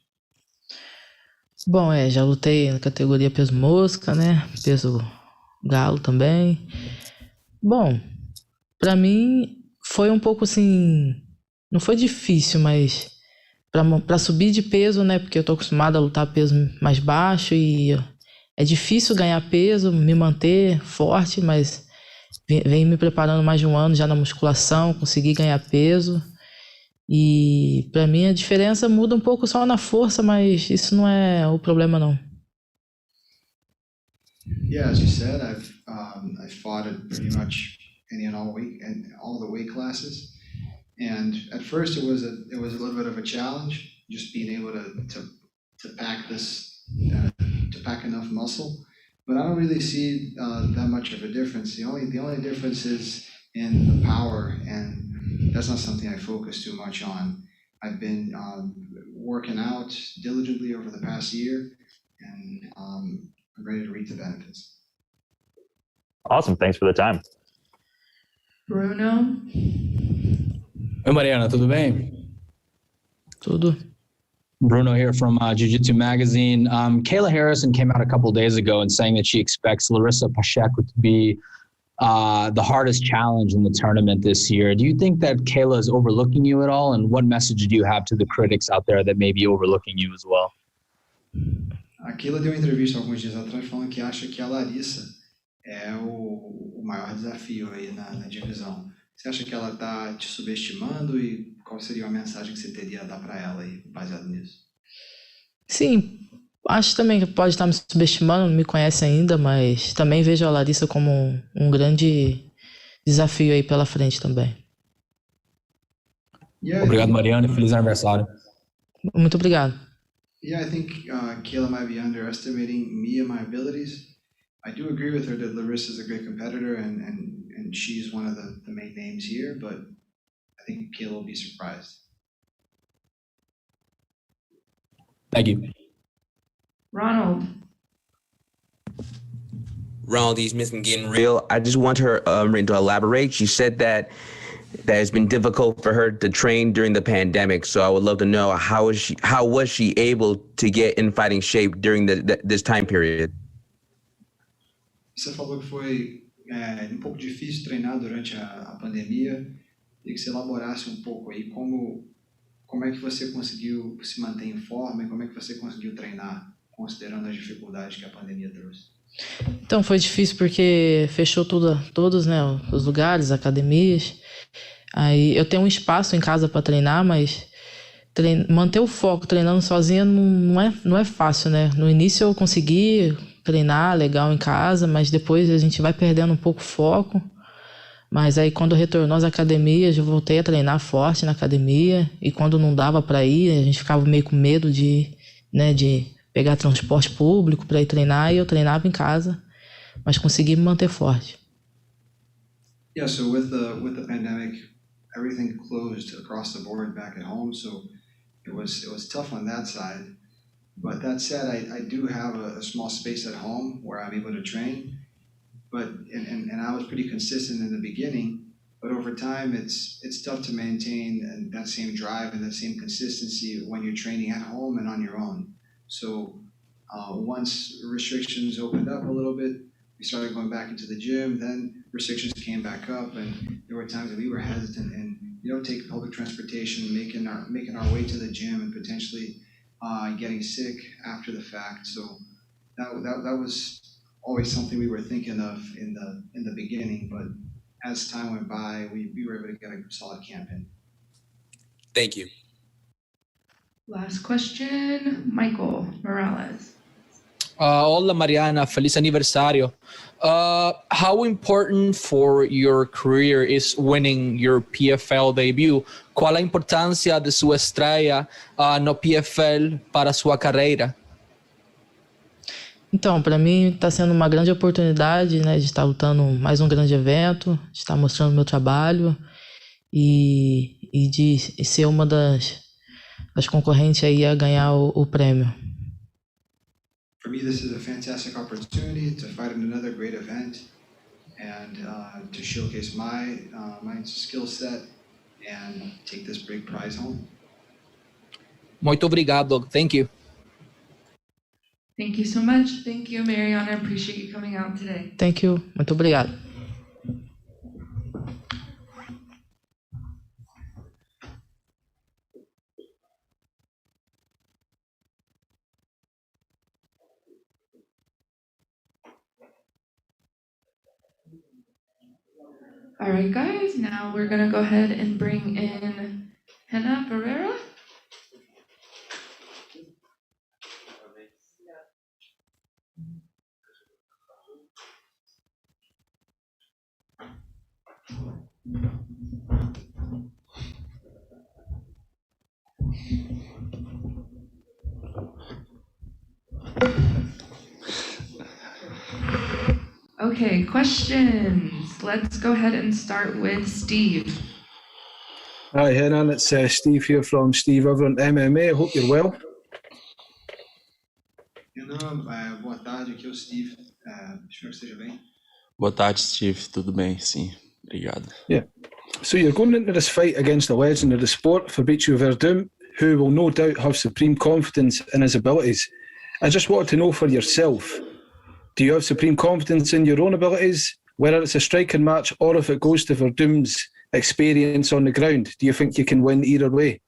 Bom, já lutei na categoria peso mosca, né? Peso galo também. Bom, pra mim foi um pouco assim, não foi difícil, mas pra subir de peso, né? Porque eu tô acostumada a lutar peso mais baixo e é difícil ganhar peso, me manter forte, mas Venho me preparando mais de um ano já na musculação, consegui ganhar peso. E para mim a diferença muda um pouco só na força, mas isso não é o problema não. Yeah, as you said, I fought at pretty much any and all the weight classes, and at first it was a little bit of a challenge, just being able to pack to pack enough muscle. But I don't really see that much of a difference. The only difference is in the power, and that's not something I focus too much on. I've been working out diligently over the past year, and I'm ready to reap the benefits. Awesome. Thanks for the time. Bruno? Oi, Mariana, tudo bem? Tudo. Bruno here from Jiu-Jitsu Magazine. Kayla Harrison came out a couple days ago and saying that she expects Larissa Pacheco to be the hardest challenge in the tournament this year. Do you think that Kayla is overlooking you at all? And what message do you have to the critics out there that may be overlooking you as well? A Kayla deu uma entrevista alguns dias atrás falando que acha que a Larissa é o maior desafio aí na divisão. Você acha que ela está te subestimando e qual seria a mensagem que você teria a dar para ela aí, baseado nisso? Sim, acho também que pode estar me subestimando, não me conhece ainda, mas também vejo a Larissa como um grande desafio aí pela frente também. Obrigado, Mariana, e feliz aniversário. Muito obrigado. Yeah, I think Kayla might be underestimating me and my abilities. I do agree with her that Larissa is a great competitor and she's one of the main names here, but I think Kayla will be surprised. Thank you. Ronald? Ronald E. Smith from Getting Real. I just want her to elaborate. She said that it's been difficult for her to train during the pandemic. So I would love to know how was she able to get in fighting shape during this time period? Você falou que foi um pouco difícil treinar durante a pandemia. Queria que você elaborasse um pouco aí como é que você conseguiu se manter em forma e como é que você conseguiu treinar, considerando as dificuldades que a pandemia trouxe. Então foi difícil porque fechou todos, né, os lugares, academias. Aí eu tenho um espaço em casa para treinar, mas manter o foco treinando sozinha não é fácil, né? No início eu consegui treinar legal em casa, mas depois a gente vai perdendo um pouco o foco. Mas aí quando retornou às academias, eu voltei a treinar forte na academia, e quando não dava para ir, a gente ficava meio com medo de pegar transporte público para ir treinar, e eu treinava em casa, mas consegui me manter forte. Yeah, so with the pandemic, everything closed across the board back at home, so it was tough on that side. But that said, I do have a small space at home where I'm able to train. But and I was pretty consistent in the beginning, but over time it's tough to maintain that same drive and that same consistency when you're training at home and on your own. So once restrictions opened up a little bit, we started going back into the gym. Then restrictions came back up, and there were times that we were hesitant and take public transportation, making our way to the gym, and potentially getting sick after the fact. So that was always something we were thinking of in the beginning, but as time went by, we were able to get a solid camp in. Thank you. Last question, Michael Morales. Hola, Mariana. Feliz aniversario. How important for your career is winning your PFL debut? ¿Cuál a importância de sua estreia no PFL para sua carreira? Então, para mim está sendo uma grande oportunidade, né, de estar lutando mais um grande evento, de estar mostrando meu trabalho e de ser uma das concorrentes aí a ganhar o prêmio. For me, this is a fantastic opportunity to fight in another great event and to showcase my skill set and take this big prize home. Muito obrigado. Thank you. Thank you so much. Thank you, Mariana. I appreciate you coming out today. Thank you. Muito obrigado. All right, guys, now we're going to go ahead and bring in Renan Ferriera. Okay, questions. Let's go ahead and start with Steve. Hi, Renan. It's Steve here from Steve Irvin MMA. I hope you're well. Renan, boa tarde. Aqui é o Steve. Espero que esteja bem. Boa tarde, Steve. Tudo bem? Sim, obrigado. Yeah. So you're going into this fight against a legend of the sport, Fabricio Werdum, who will no doubt have supreme confidence in his abilities. I just wanted to know for yourself, do you have supreme confidence in your own abilities, whether it's a striking match or if it goes to Werdum's experience on the ground? Do you think you can win either way?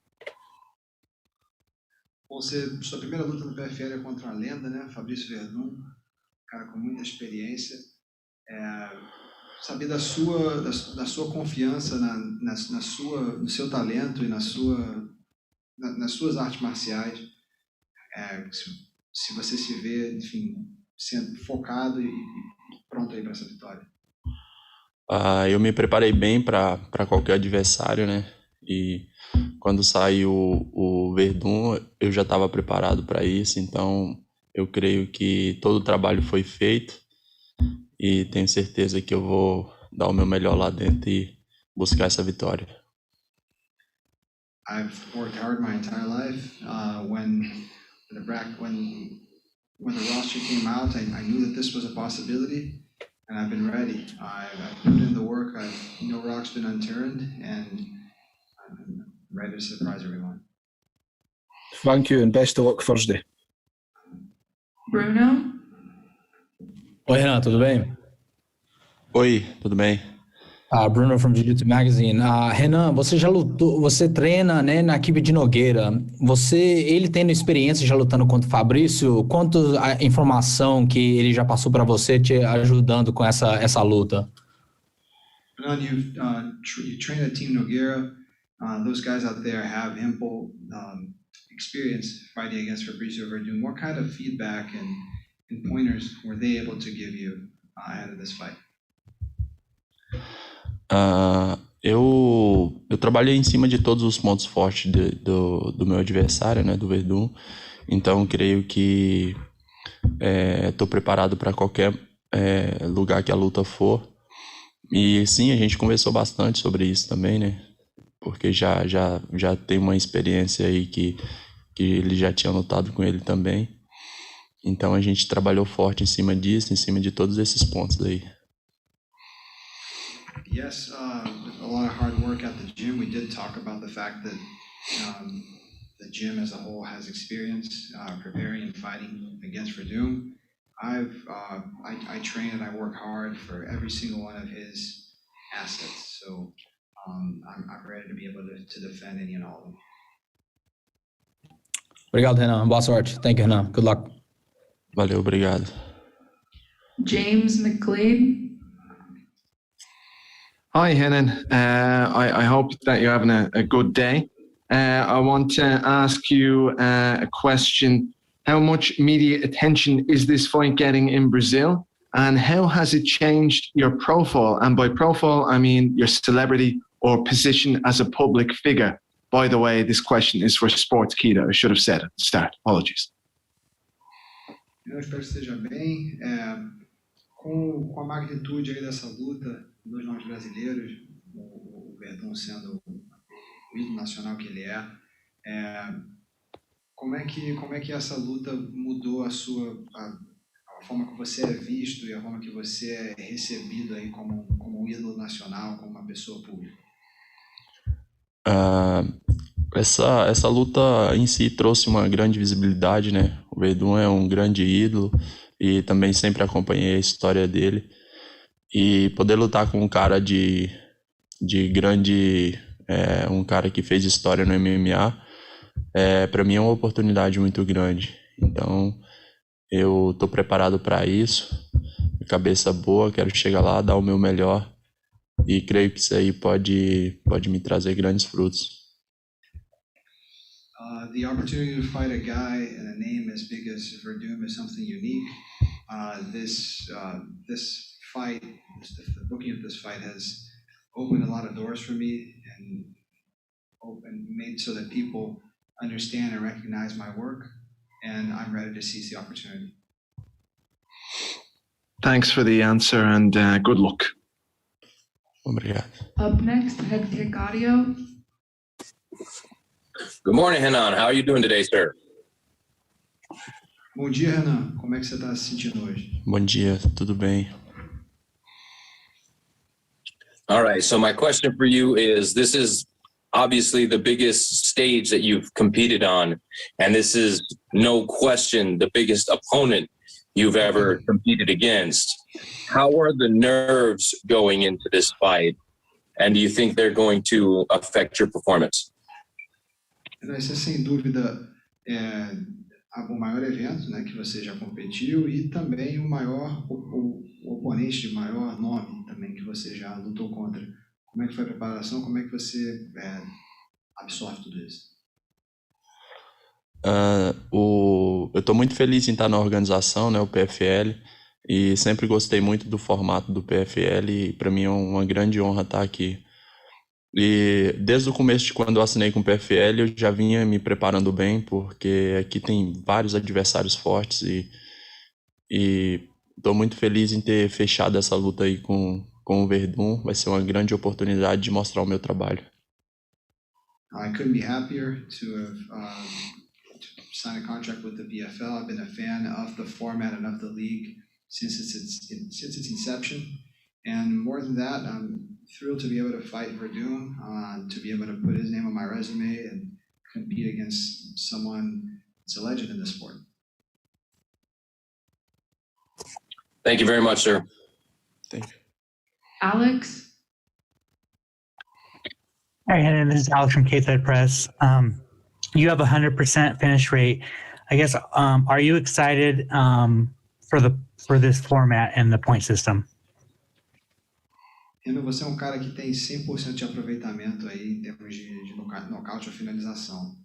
Sua primeira luta no PFL é contra uma lenda, né? Fabricio Werdum, cara com muita experiência. Saber da sua confiança no seu talento e nas suas artes marciais. Se você se vê, enfim, sendo focado e pronto aí para essa vitória. Eu me preparei bem para qualquer adversário, né? E quando saiu o Werdum, eu já estava preparado para isso. Então, eu creio que todo o trabalho foi feito e tenho certeza que eu vou dar o meu melhor lá dentro e buscar essa vitória. I've worked hard my entire life. When the roster came out, I knew that this was a possibility, and I've been ready. I've put in the work. No rock's been unturned, and I'm ready to surprise everyone. Thank you, and best of luck Thursday. Bruno? Oi, Renan, tudo bem? Oi, tudo bem? Bruno from Jiu-Jitsu Magazine. Renan, você já lutou, você treina, né, na equipe de Nogueira. Ele tendo experiência já lutando contra o Fabrício, quanto a informação que ele já passou para você te ajudando com essa luta? Renan, you train at Team Nogueira. Those guys out there have ample experience fighting against Fabricio Werdum. What kind of feedback and pointers were they able to give you ahead of this fight? Eu trabalhei em cima de todos os pontos fortes do meu adversário, né, do Werdum. Então, creio que estou preparado para qualquer lugar que a luta for. E sim, a gente conversou bastante sobre isso também, né? Porque já tem uma experiência aí que ele já tinha lutado com ele também. Então, a gente trabalhou forte em cima disso, em cima de todos esses pontos aí. Yes, a lot of hard work at the gym. We did talk about the fact that the gym as a whole has experience preparing and fighting against Werdum. I train and I work hard for every single one of his assets. So I'm ready to be able to defend any and all of them. Obrigado, Renan. Boa sorte. Thank you, Renan. Good luck. Valeu, obrigado. James McLean. Hi, Renan. I hope that you're having a good day. I want to ask you a question. How much media attention is this fight getting in Brazil? And how has it changed your profile? And by profile, I mean your celebrity or position as a public figure. By the way, this question is for Sportskeeda. I should have said at the start. Apologies. Eu espero que esteja bem. Com a magnitude aí dessa luta, dois nomes brasileiros, o Werdum sendo o ídolo nacional que ele como é que essa luta mudou a forma que você é visto e a forma que você é recebido aí como um ídolo nacional, como uma pessoa pública? Essa luta em si trouxe uma grande visibilidade, né? O Werdum é um grande ídolo e também sempre acompanhei a história dele. E poder lutar com um cara de grande... um cara que fez história no MMA, para mim é uma oportunidade muito grande. Então, eu estou preparado para isso, cabeça boa, quero chegar lá, dar o meu melhor E creio que isso aí pode me trazer grandes frutos. The opportunity to fight a guy and a name as big as Werdum is something unique. This fight, the booking of this fight has opened a lot of doors for me and made so that people understand and recognize my work, and I'm ready to seize the opportunity. Thanks for the answer and good luck. Obrigado. Up next, head kick audio. Good morning, Renan. How are you doing today, sir? Bom dia, Renan. Como é que você está se sentindo hoje? Bom dia, tudo bem? All right, so my question for you is, this is obviously the biggest stage that you've competed on, and this is no question the biggest opponent you've ever competed against. How are the nerves going into this fight, and do you think they're going to affect your performance? Esse é sem dúvida o maior evento, né, que você já competiu e também o maior o oponente de maior nome também que você já lutou contra. Como é que foi a preparação? Como é que você absorve tudo isso? Eu estou muito feliz em estar na organização, né, o PFL, e sempre gostei muito do formato do PFL e para mim é uma grande honra estar aqui. E desde o começo de quando eu assinei com o PFL, eu já vinha me preparando bem, porque aqui tem vários adversários fortes e estou muito feliz em ter fechado essa luta aí com o Werdum. Vai ser uma grande oportunidade de mostrar o meu trabalho. I couldn't be happier to have signed a contract with the PFL. I've been a fan of the format and of the league since its inception. And more than that, I'm thrilled to be able to fight Werdum, to be able to put his name on my resume and compete against someone that's a legend in the sport. Thank you very much, sir. Thank you. Alex? Hi, Renan. This is Alex from K-Side Press. You have a 100% finish rate. I guess, are you excited for this format and the point system? Renan, você é cara que tem 100% de aproveitamento aí em termos de nocaute ou finalização.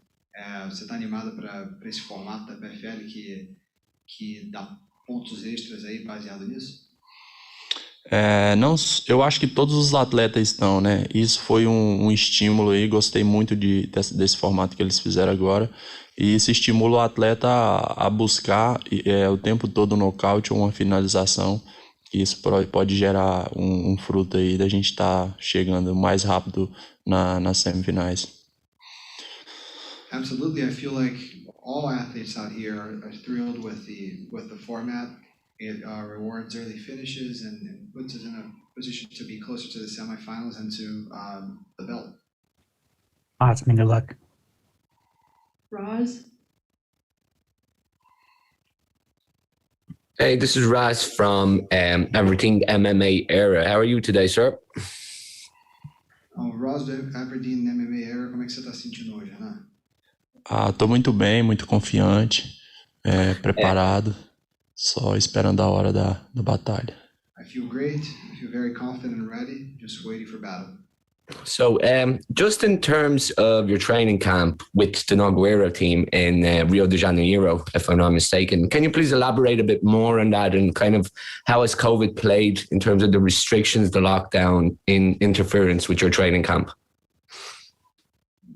Você está animado para esse formato da PFL que dá pontos extras aí baseado nisso? Não, eu acho que todos os atletas estão, né? Isso foi um estímulo aí, gostei muito desse formato que eles fizeram agora. E isso estimula o atleta a buscar o tempo todo um nocaute ou uma finalização. Isso pode gerar um fruto aí da gente estar chegando mais rápido nas semifinais. Absolutely, I feel like all athletes out here are thrilled with the format. It rewards early finishes and puts us in a position to be closer to the semifinals and to the belt. Awesome, good luck. Roz? Hey, this is Raz from Everything MMA Era. How are you today, sir? Roz do Aberdeen MMA Era, como é que você está se sentindo hoje, Renan? Tô muito bem, muito confiante, preparado, só esperando a hora da batalha. I feel great, I feel very confident and ready, just waiting for battle. So, just in terms of your training camp with the Nogueira team in Rio de Janeiro, if I'm not mistaken, can you please elaborate a bit more on that and kind of how has COVID played in terms of the restrictions, the lockdown, in interference with your training camp?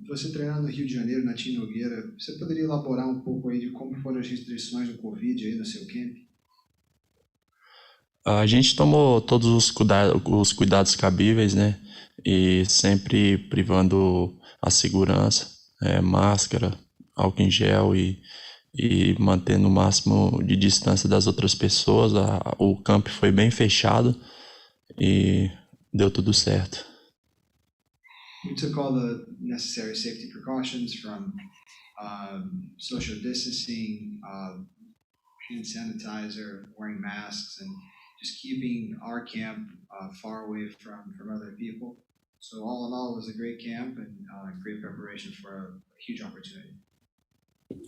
Você treinando no Rio de Janeiro, na Team Nogueira, você poderia elaborar pouco aí de como foram as restrições do Covid aí no seu camp? A gente tomou todos os cuidados cabíveis, né? E sempre privando a segurança, máscara, álcool em gel e mantendo o máximo de distância das outras pessoas. O camp foi bem fechado e deu tudo certo. We took all the necessary safety precautions from social distancing, hand sanitizer, wearing masks, and just keeping our camp far away from other people. So all in all, it was a great camp and great preparation for a huge opportunity.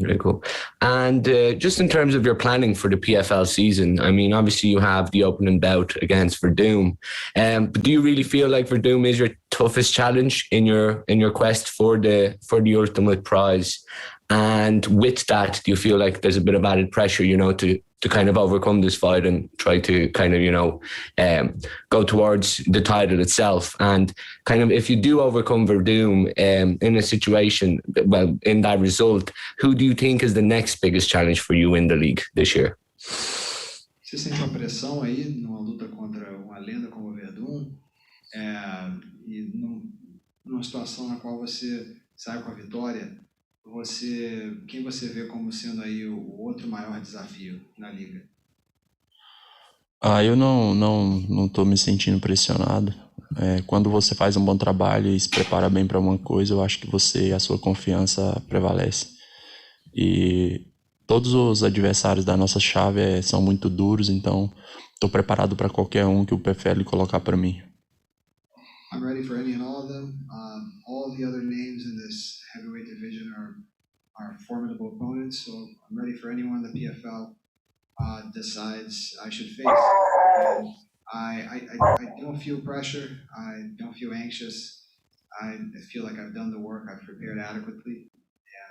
Very cool. And just in terms of your planning for the PFL season, I mean, obviously you have the opening bout against Werdum. But do you really feel like Werdum is your toughest challenge in your quest for the ultimate prize? And with that, do you feel like there's a bit of added pressure, to kind of overcome this fight and try to kind of, go towards the title itself? And kind of, if you do overcome Werdum in a situation, well, in that result, who do you think is the next biggest challenge for you in the league this year? Você sente uma pressão aí numa luta contra uma lenda como o Werdum, e numa situação na qual você sai com a vitória, quem você vê como sendo aí o outro maior desafio na liga? Eu não estou me sentindo pressionado. Quando você faz um bom trabalho e se prepara bem para uma coisa, eu acho que a sua confiança prevalece. E todos os adversários da nossa chave são muito duros, então estou preparado para qualquer um que o PFL colocar para mim. I'm ready for any and all of them. All the other names in this heavyweight division are formidable opponents, so I'm ready for anyone the PFL decides I should face. And I don't feel pressure. I don't feel anxious. I feel like I've done the work. I've prepared adequately,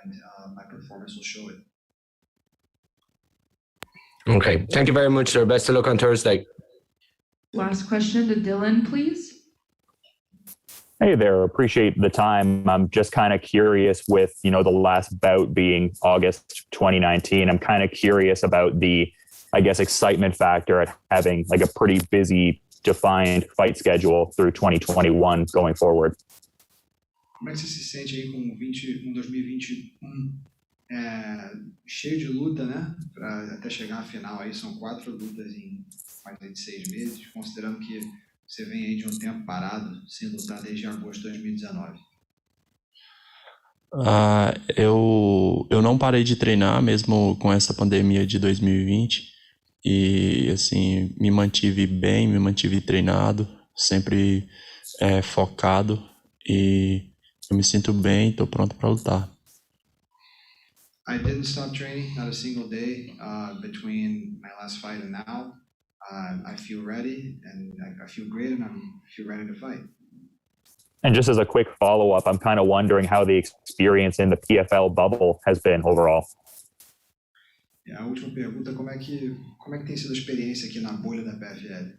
and my performance will show it. Okay, thank you very much, sir. Best of luck on Thursday. Last question to Dylan, please. Hey there, appreciate the time. I'm just kind of curious with, the last bout being August 2019. I'm kind of curious about the, excitement factor at having like a pretty busy, defined fight schedule through 2021 going forward. Como é que você se sente aí com 2021 cheio de luta, né? Para até chegar à final aí, são 4 lutas em mais de 6 meses, considerando que você vem aí de um tempo parado, sem lutar desde agosto de 2019. Eu não parei de treinar, mesmo com essa pandemia de 2020. E, assim, me mantive bem, me mantive treinado, sempre focado. E eu me sinto bem, estou pronto para lutar. I didn't stop training, not a single day between my last fight and now. I feel ready, and I feel great, and I feel ready to fight. And just as a quick follow-up, I'm kind of wondering how the experience in the PFL bubble has been overall. A última pergunta, como é que tem sido a experiência aqui na bolha da PFL?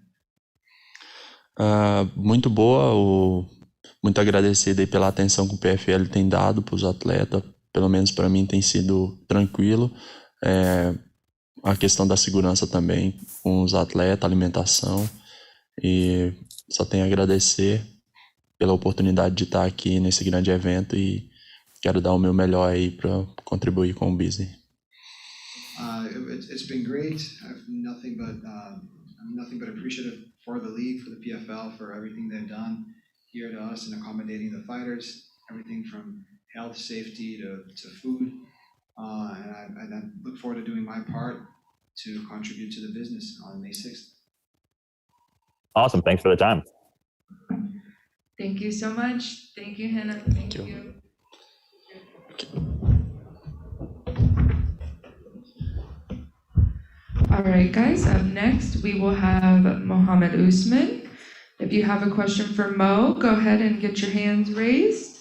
Muito boa, muito agradecido aí pela atenção que o PFL tem dado para os atletas, pelo menos para mim tem sido tranquilo. A questão da segurança também com os atletas, alimentação, e só tenho a agradecer pela oportunidade de estar aqui nesse grande evento e quero dar o meu melhor aí para contribuir com o business. It's been great. I'm nothing but appreciative for the league, for the PFL, for everything they've done here to us in accommodating the fighters, everything from health, safety to food. And I look forward to doing my part to contribute to the business on May 6th. Awesome. Thanks for the time. Thank you so much. Thank you, Hannah. Thank you. All right, guys, up next, we will have Mohammed Usman. If you have a question for Mo, go ahead and get your hands raised.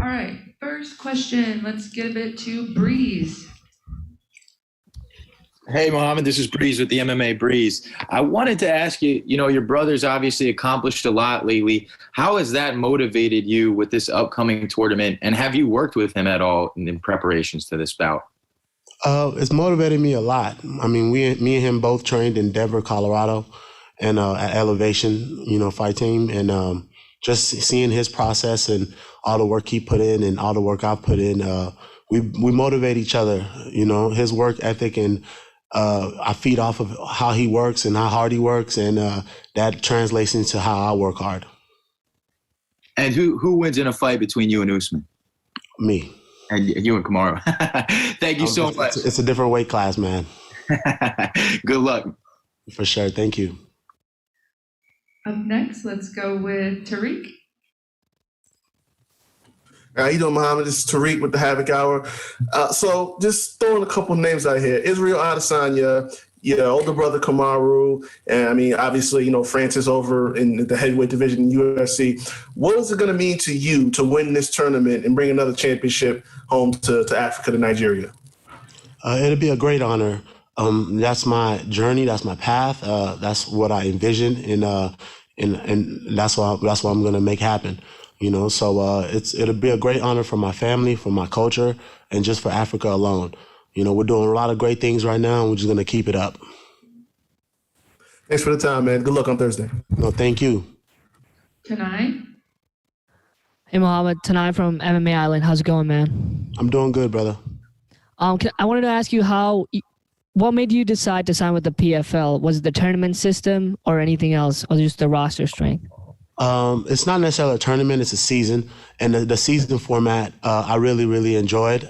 All right, first question, let's give it to Breeze. Hey, Mohammed, this is Breeze with the MMA Breeze. I wanted to ask you, your brother's obviously accomplished a lot lately. How has that motivated you with this upcoming tournament? And have you worked with him at all in preparations to this bout? It's motivated me a lot. I mean, me and him both trained in Denver, Colorado, and at Elevation, fight team. And just seeing his process and all the work he put in and all the work I've put in we motivate each other. You know, his work ethic, and I feed off of how he works and how hard he works, and that translates into how I work hard. And who wins in a fight between you and Usman? Me. And you and Kamaru. Thank you so much. It's a different weight class, man. Good luck. For sure. Thank you. Up next, let's go with Tariq. How you doing, Mohammed? This is Tariq with the Havoc Hour. So just throwing a couple names out here. Israel Adesanya, your older brother Kamaru, and I mean, obviously, you know, Francis over in the heavyweight division in UFC. What is it going to mean to you to win this tournament and bring another championship home to Africa, to Nigeria? It'll be a great honor. That's my journey. That's my path. That's what I envision, and that's what I'm going to make happen. You know, so it'll be a great honor for my family, for my culture, and just for Africa alone. You know, we're doing a lot of great things right now, and we're just going to keep it up. Thanks for the time, man. Good luck on Thursday. No, thank you. Tanai. Hey, Mohammed. Tanai from MMA Island. How's it going, man? I'm doing good, brother. I wanted to ask you what made you decide to sign with the PFL? Was it the tournament system or anything else, or just the roster strength? It's not necessarily a tournament, it's a season. And the season format, I really, really enjoyed.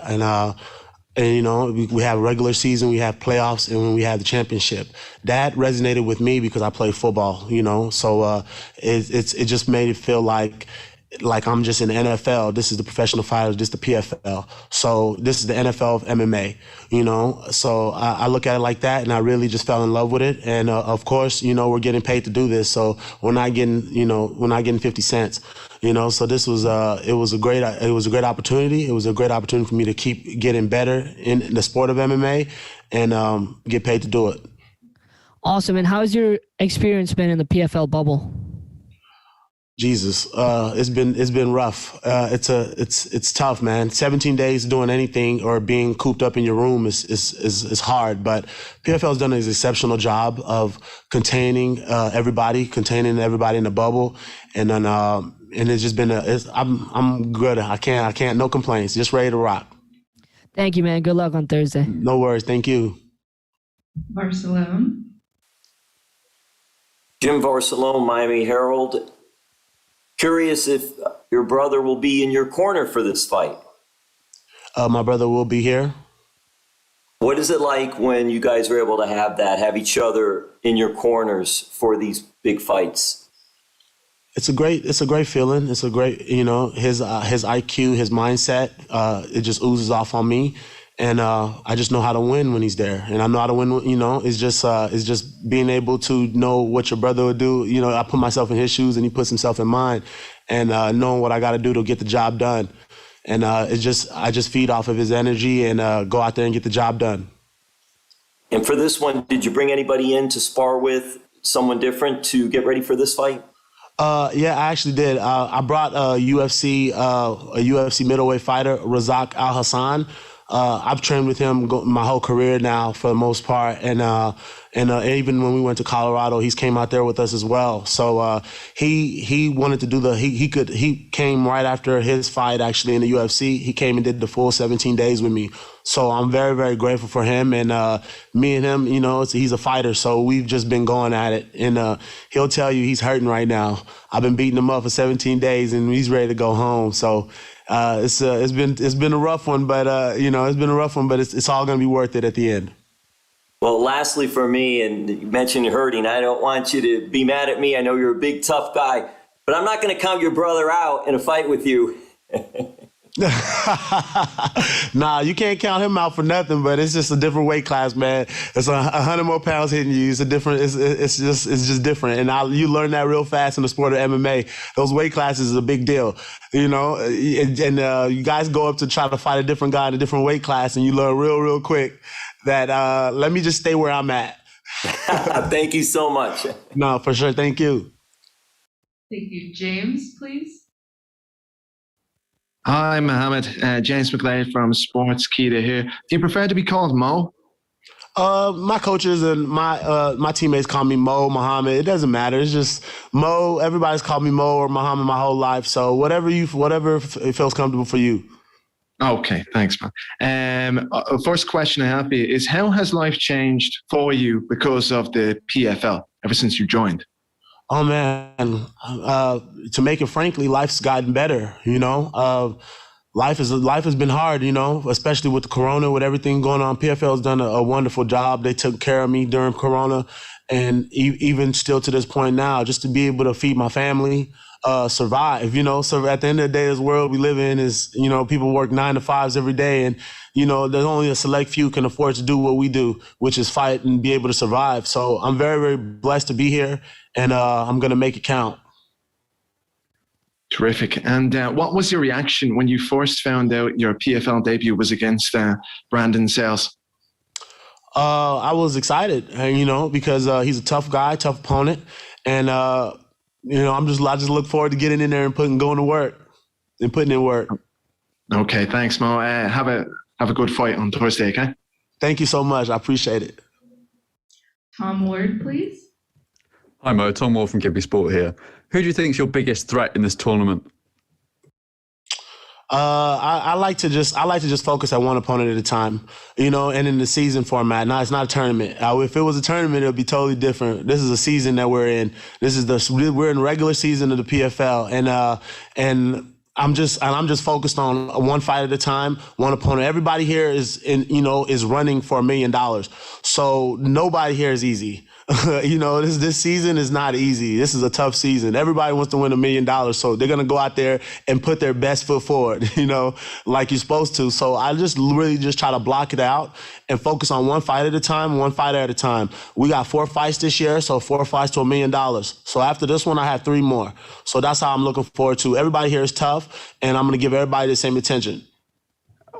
And you know, we have regular season, we have playoffs, and when we have the championship. That resonated with me because I play football, you know. So it just made it feel like I'm just in the NFL. This is the professional fighters, this is the PFL. So this is the NFL of MMA, you know. So I look at it like that, and I really just fell in love with it. And of course, you know, we're getting paid to do this, so we're not getting 50 cents, you know. So this was it was a great opportunity. It was a great opportunity for me to keep getting better in the sport of MMA and get paid to do it. Awesome. And how's your experience been in the PFL bubble? Jesus, it's been rough. It's tough, man. 17 days doing anything or being cooped up in your room is hard. But PFL's done an exceptional job of containing everybody in the bubble, and then and it's just been I'm good. I can't. No complaints. Just ready to rock. Thank you, man. Good luck on Thursday. No worries. Thank you. Barcelona. Jim Barcelona, Miami Herald. Curious if your brother will be in your corner for this fight. My brother will be here. What is it like when you guys are able to have each other in your corners for these big fights? It's a great feeling. It's a great, you know, his IQ, his mindset, it just oozes off on me. And I just know how to win when he's there. And I know how to win, you know. It's just being able to know what your brother would do. You know, I put myself in his shoes and he puts himself in mine. And knowing what I got to do to get the job done. And I just feed off of his energy and go out there and get the job done. And for this one, did you bring anybody in to spar with, someone different to get ready for this fight? Yeah, I actually did. I brought a UFC middleweight fighter, Razak Al Hassan. I've trained with him my whole career now for the most part. And even when we went to Colorado, he's came out there with us as well. So he wanted to do he came right after his fight actually in the UFC. He came and did the full 17 days with me. So I'm very, very grateful for him. And me and him, you know, he's a fighter. So we've just been going at it. And he'll tell you he's hurting right now. I've been beating him up for 17 days and he's ready to go home. So it's been a rough one, but you know, it's all going to be worth it at the end. Well, lastly for me, and you mentioned hurting, I don't want you to be mad at me. I know you're a big, tough guy, but I'm not going to count your brother out in a fight with you. Nah, you can't count him out for nothing, but it's just a different weight class, man. It's 100 more pounds hitting you. It's just different. And you learn that real fast in the sport of MMA. Those weight classes is a big deal, you know, and you guys go up to try to fight a different guy in a different weight class and you learn real quick that let me just stay where I'm at. Thank you so much. No, for sure. Thank you. Thank you. James, please. Hi, Mohammed. James McGlade from Sportskeeda here. Do you prefer to be called Mo? My coaches and my teammates call me Mo, Mohammed. It doesn't matter. It's just Mo. Everybody's called me Mo or Mohammed my whole life. So whatever it feels comfortable for you. Okay, thanks, man. First question I have for you is, how has life changed for you because of the PFL ever since you joined? Oh man, to make it frankly, life's gotten better. Life has been hard, especially with the corona, with everything going on. PFL has done a wonderful job. They took care of me during corona, and even still to this point now, just to be able to feed my family, survive. So at the end of the day, this world we live in is, people work 9 to 5s every day, and there's only a select few can afford to do what we do, which is fight and be able to survive. So I'm very, very blessed to be here, and I'm gonna make it count. Terrific. And what was your reaction when you first found out your PFL debut was against Brandon Sales? I was excited, because he's a tough guy, tough opponent, and I just look forward to getting in there and putting in work. Okay, thanks, Mo. Have a good fight on Thursday, okay? Thank you so much. I appreciate it. Tom Ward, please. Hi, Mo. Tom Ward from Kibby Sport here. Who do you think is your biggest threat in this tournament? I like to just focus at one opponent at a time, and in the season format. Now, it's not a tournament. If it was a tournament, it would be totally different. This is a season that we're in. We're in regular season of the PFL, and I'm just focused on one fight at a time, one opponent. Everybody here is running for $1 million. So nobody here is easy. This season is not easy. This is a tough season. Everybody wants to win $1 million, so they're gonna go out there and put their best foot forward, like you're supposed to. So I just really try to block it out and focus on one fight at a time, one fighter at a time. We got 4 fights this year, so 4 fights to $1 million. So after this one, I have 3 more. So that's how I'm looking forward to. Everybody here is tough, and I'm gonna give everybody the same attention.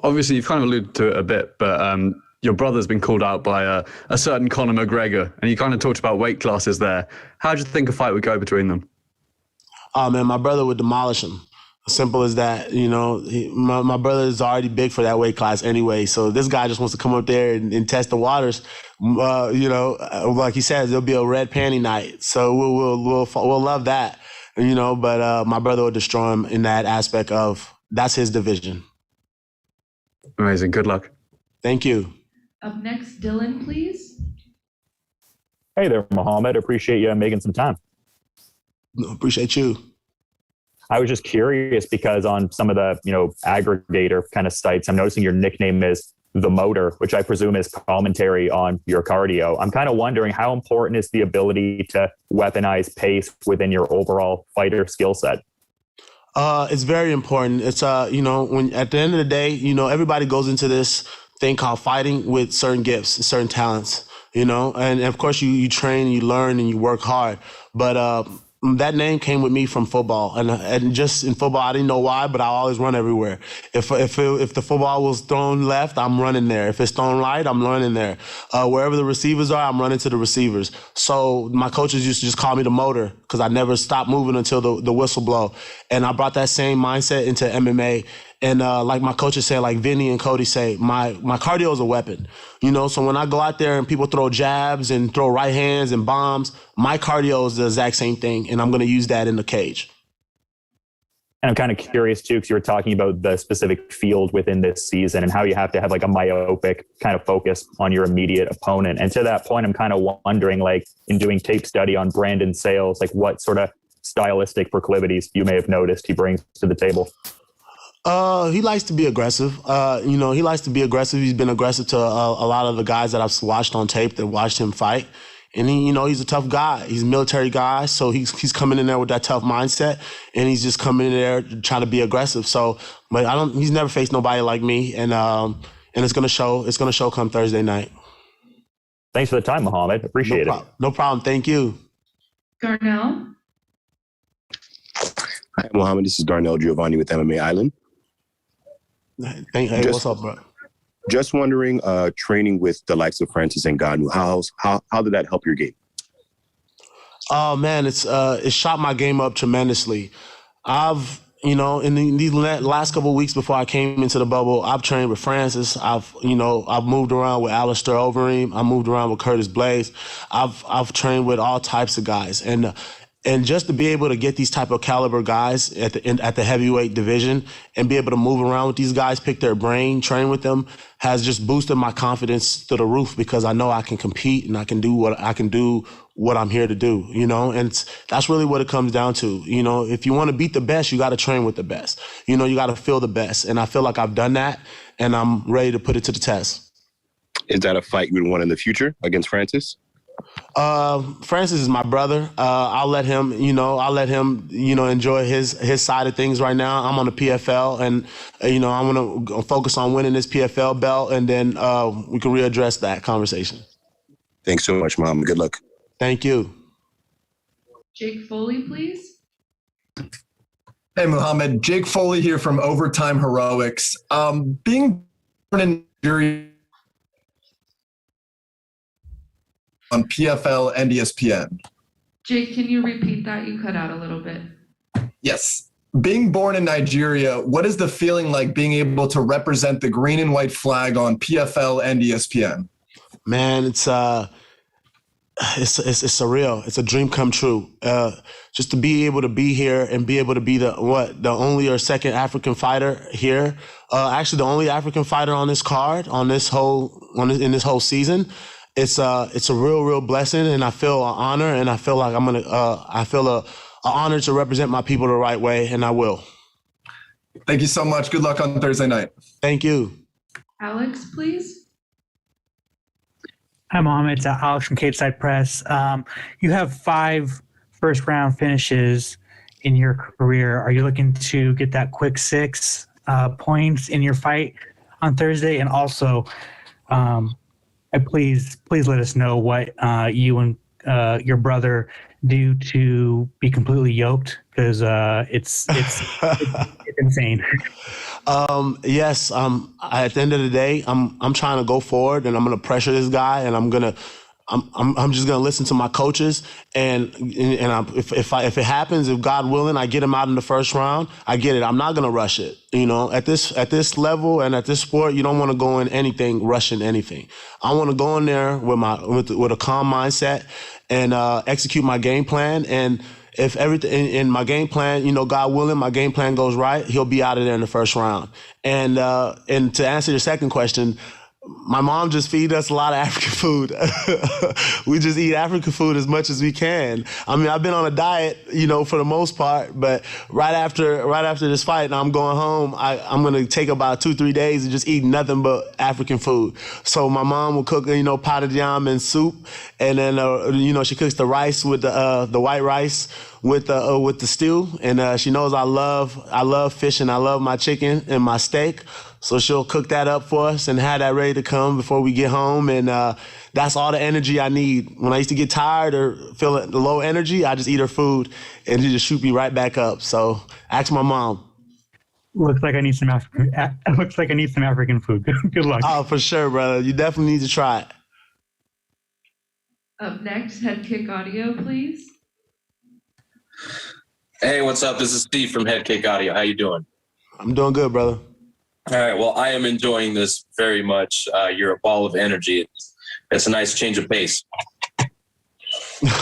Obviously, you've kind of alluded to it a bit, but your brother's been called out by a certain Conor McGregor, and you kind of talked about weight classes there. How do you think a fight would go between them? Oh, man, my brother would demolish him. Simple as that. My brother is already big for that weight class anyway, so this guy just wants to come up there and test the waters. Like he says, there'll be a red panty night, so we'll love that. But my brother will destroy him in that aspect of that's his division. Amazing. Good luck. Thank you. Up next, Dylan, please. Hey there, Mohammed. Appreciate you making some time. Appreciate you. I was just curious because on some of the, aggregator kind of sites, I'm noticing your nickname is The Motor, which I presume is commentary on your cardio. I'm kind of wondering how important is the ability to weaponize pace within your overall fighter skill set? It's very important. It's, when at the end of the day, everybody goes into this thing called fighting with certain gifts, certain talents, and of course you train, you learn, and you work hard. But that name came with me from football, and just in football, I didn't know why, but I always run everywhere. If the football was thrown left, I'm running there. If it's thrown right, I'm running there. Wherever the receivers are, I'm running to the receivers. So my coaches used to just call me the motor because I never stopped moving until the whistle blow. And I brought that same mindset into MMA. And like my coaches say, like Vinny and Cody say, my cardio is a weapon. So when I go out there and people throw jabs and throw right hands and bombs, my cardio is the exact same thing, and I'm going to use that in the cage. And I'm kind of curious too, because you were talking about the specific field within this season and how you have to have like a myopic kind of focus on your immediate opponent. And to that point, I'm kind of wondering, like in doing tape study on Brandon Sales, like what sort of stylistic proclivities you may have noticed he brings to the table. He likes to be aggressive. He likes to be aggressive. He's been aggressive to a lot of the guys that I've watched on tape that watched him fight. And he's a tough guy. He's a military guy, so he's coming in there with that tough mindset, and he's just coming in there trying to be aggressive. So, but he's never faced nobody like me, and it's gonna show. It's gonna show come Thursday night. Thanks for the time, Mohammed. Appreciate it. No problem. Thank you. Garnell. Hi, Mohammed. This is Darnell Giovanni with MMA Island. Hey, what's up, bro? Just wondering, training with the likes of Francis Ngannou, how did that help your game? Oh man, it shot my game up tremendously. I've in these last couple of weeks before I came into the bubble, I've trained with Francis. I've moved around with Alistair Overeem. I moved around with Curtis Blades. I've trained with all types of guys, and And just to be able to get these type of caliber guys at the heavyweight division and be able to move around with these guys, pick their brain, train with them, has just boosted my confidence to the roof, because I know I can compete and I can do what I'm here to do, you know? And that's really what it comes down to. You know, if you want to beat the best, you got to train with the best. You know, you got to feel the best. And I feel like I've done that, and I'm ready to put it to the test. Is that a fight you would want in the future against Francis? Francis is my brother. I'll let him enjoy his side of things right now. I'm on the PFL, and I'm going to focus on winning this PFL belt, and then we can readdress that conversation. Thanks so much, Mom. Good luck. Thank you. Jake Foley, please. Hey, Mohammed. Jake Foley here from Overtime Heroics. Being born in Nigeria on PFL and ESPN. Jake, can you repeat that? You cut out a little bit. Yes. Being born in Nigeria, what is the feeling like being able to represent the green and white flag on PFL and ESPN? Man, it's surreal. It's a dream come true. Just to be able to be here and be able to be the only or second African fighter here. Actually, the only African fighter on this card in this whole season. It's a real blessing, and I feel an honor, and I feel like I feel an honor to represent my people the right way, and I will. Thank you so much. Good luck on Thursday night. Thank you. Alex, please. Hi, Mohammed. It's Alex from Cape Side Press. You have 5 first-round finishes in your career. Are you looking to get that quick 6 points in your fight on Thursday? And also, please let us know what you and your brother do to be completely yoked, because it's insane. Yes. At the end of the day, I'm trying to go forward, and I'm going to pressure this guy, and I'm just gonna listen to my coaches, and if it happens, if God willing, I get him out in the first round. I get it. I'm not gonna rush it. You know, at this level and at this sport, you don't want to go in anything rushing anything. I want to go in there with a calm mindset and execute my game plan. And if everything in my game plan, God willing, my game plan goes right, he'll be out of there in the first round. And to answer your second question, my mom just feeds us a lot of African food. We just eat African food as much as we can. I mean, I've been on a diet, for the most part, but right after this fight, and I'm going home, I'm going to take about 2-3 days and just eat nothing but African food. So my mom will cook, potted yam and soup, and then, she cooks the rice with the white rice with the stew, and she knows I love fish, and I love my chicken and my steak. So she'll cook that up for us and have that ready to come before we get home. And that's all the energy I need. When I used to get tired or feel low energy, I just eat her food and she just shoot me right back up. So ask my mom. Looks like I need some African food. Good luck. Oh, for sure, brother. You definitely need to try it. Up next, Head Kick Audio, please. Hey, what's up? This is Steve from Head Kick Audio. How you doing? I'm doing good, brother. All right. Well, I am enjoying this very much. You're a ball of energy. It's a nice change of pace.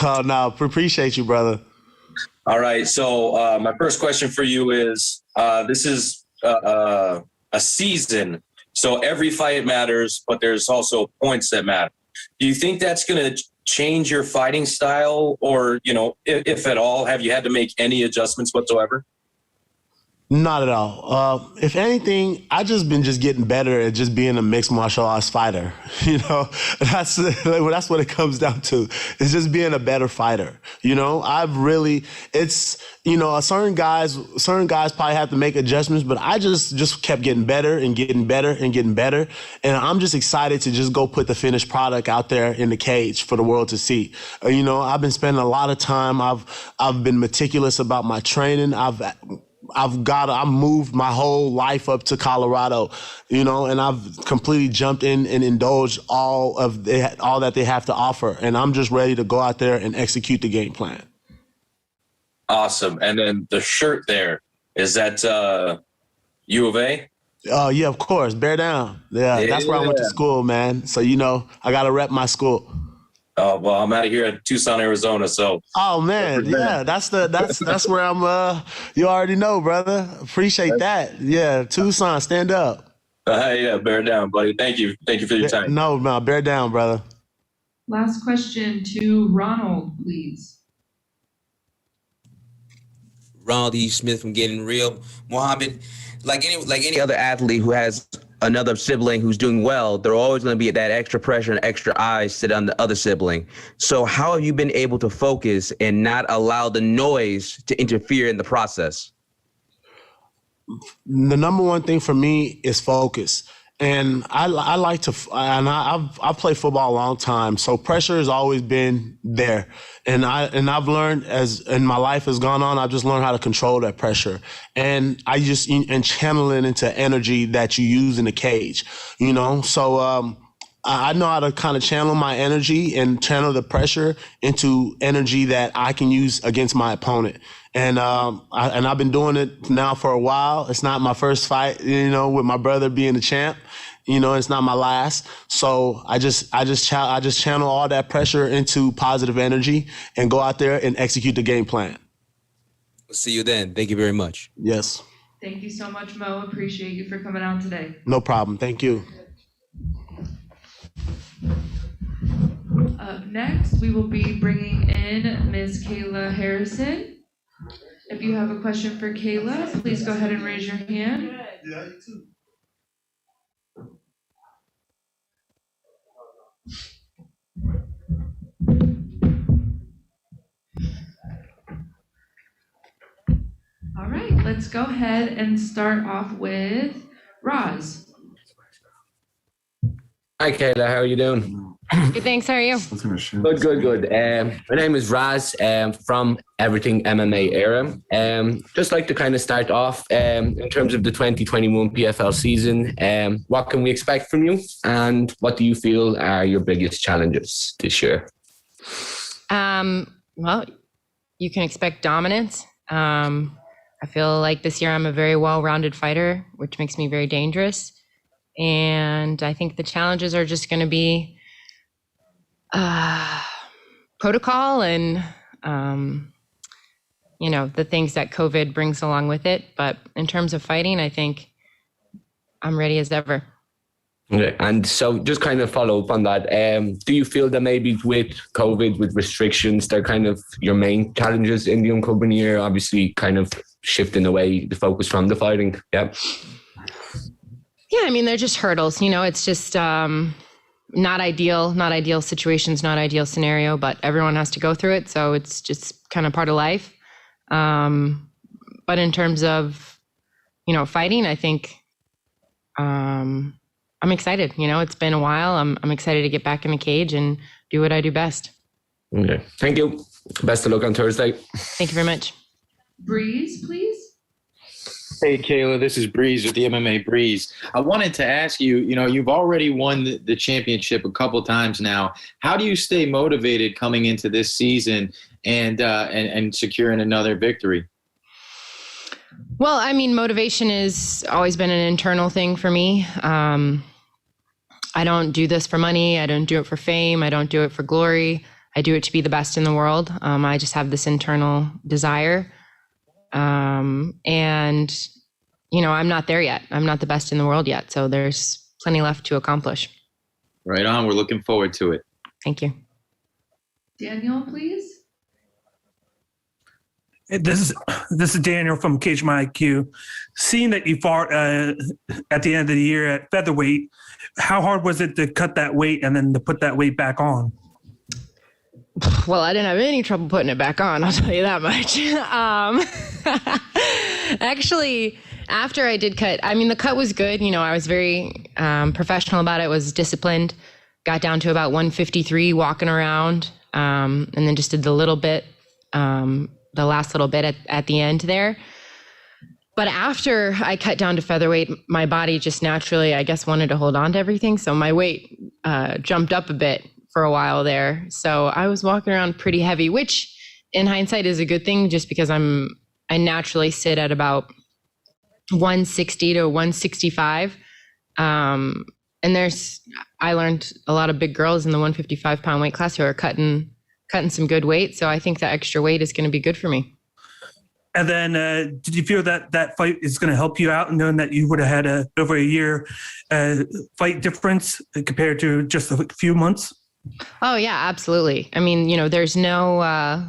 Oh, no. Appreciate you, brother. All right. So my first question for you is, this is a season. So every fight matters, but there's also points that matter. Do you think that's going to change your fighting style, or, if at all, have you had to make any adjustments whatsoever? Not at all. If anything, I just been getting better at just being a mixed martial arts fighter. That's what it comes down to. It's just being a better fighter. Certain guys probably have to make adjustments, but I just kept getting better and getting better and getting better. And I'm just excited to just go put the finished product out there in the cage for the world to see. I've been spending a lot of time. I've been meticulous about my training. I've moved my whole life up to Colorado, and I've completely jumped in and indulged all that they have to offer. And I'm just ready to go out there and execute the game plan. Awesome. And then the shirt there, is that U of A? Yeah, of course. Bear down. Yeah, that's where I went to school, man. So, I got to rep my school. Oh, well, I'm out of here at Tucson, Arizona. So. Oh man, yeah, that's where I'm. You already know, brother. Appreciate that. Yeah, Tucson, stand up. Yeah, bear down, buddy. Thank you for your time. No, bear down, brother. Last question to Ronald, please. Ronald E. Smith from Getting Real. Mohammed, like any other athlete who has another sibling who's doing well, they're always going to be that extra pressure and extra eyes sit on the other sibling. So how have you been able to focus and not allow the noise to interfere in the process? The number one thing for me is focus. And I've played football a long time, so pressure has always been there. And I've learned and my life has gone on, I've just learned how to control that pressure. And and channel it into energy that you use in the cage, you know? So I know how to kind of channel my energy and channel the pressure into energy that I can use against my opponent. And I've been doing it now for a while. It's not my first fight, you know, with my brother being the champ. You know, it's not my last. So I just channel all that pressure into positive energy and go out there and execute the game plan. We'll see you then. Thank you very much. Yes. Thank you so much, Mo. Appreciate you for coming out today. No problem. Thank you. Up next, we will be bringing in Ms. Kayla Harrison. If you have a question for Kayla, please go ahead and raise your hand. Yeah, you too. All right, let's go ahead and start off with Roz. Hi, Kayla. How are you doing? Good, thanks. How are you? Good. My name is Raz from Everything MMA Era. Just like to kind of start off in terms of the 2021 PFL season. What can we expect from you, and what do you feel are your biggest challenges this year? Well, you can expect dominance. I feel like this year I'm a very well-rounded fighter, which makes me very dangerous. And I think the challenges are just going to be protocol and, the things that COVID brings along with it. But in terms of fighting, I think I'm ready as ever. Okay, and so just kind of follow up on that. Do you feel that maybe with COVID, with restrictions, they're kind of your main challenges in the upcoming year? Obviously, kind of shifting away the focus from the fighting. Yeah. Yeah, I mean, they're just hurdles. It's just not ideal situations, not ideal scenario, but everyone has to go through it. So it's just kind of part of life. But in terms of, fighting, I think I'm excited. It's been a while. I'm excited to get back in the cage and do what I do best. Okay. Thank you. Best of luck on Thursday. Thank you very much. Breeze, please. Hey, Kayla, this is Breeze with the MMA Breeze. I wanted to ask you, you've already won the championship a couple times now. How do you stay motivated coming into this season and securing another victory? Well, I mean, motivation has always been an internal thing for me. I don't do this for money. I don't do it for fame. I don't do it for glory. I do it to be the best in the world. I just have this internal desire. And, I'm not there yet. I'm not the best in the world yet. So there's plenty left to accomplish. Right on. We're looking forward to it. Thank you. Daniel, please. This is Daniel from Cage My IQ. Seeing that you fought at the end of the year at featherweight, how hard was it to cut that weight and then to put that weight back on? Well, I didn't have any trouble putting it back on, I'll tell you that much. Actually, after I did cut, I mean, the cut was good. I was very professional about it, was disciplined, got down to about 153 walking around, and then just did the last little bit at the end there. But after I cut down to featherweight, my body just naturally, I guess, wanted to hold on to everything. So my weight jumped up a bit for a while there. So I was walking around pretty heavy, which in hindsight is a good thing, just because I naturally sit at about 160 to 165. I learned a lot of big girls in the 155 pound weight class who are cutting some good weight. So I think that extra weight is going to be good for me. And then did you feel that fight is going to help you out, knowing that you would have had over a year fight difference compared to just a few months? Oh yeah, absolutely. I mean, there's no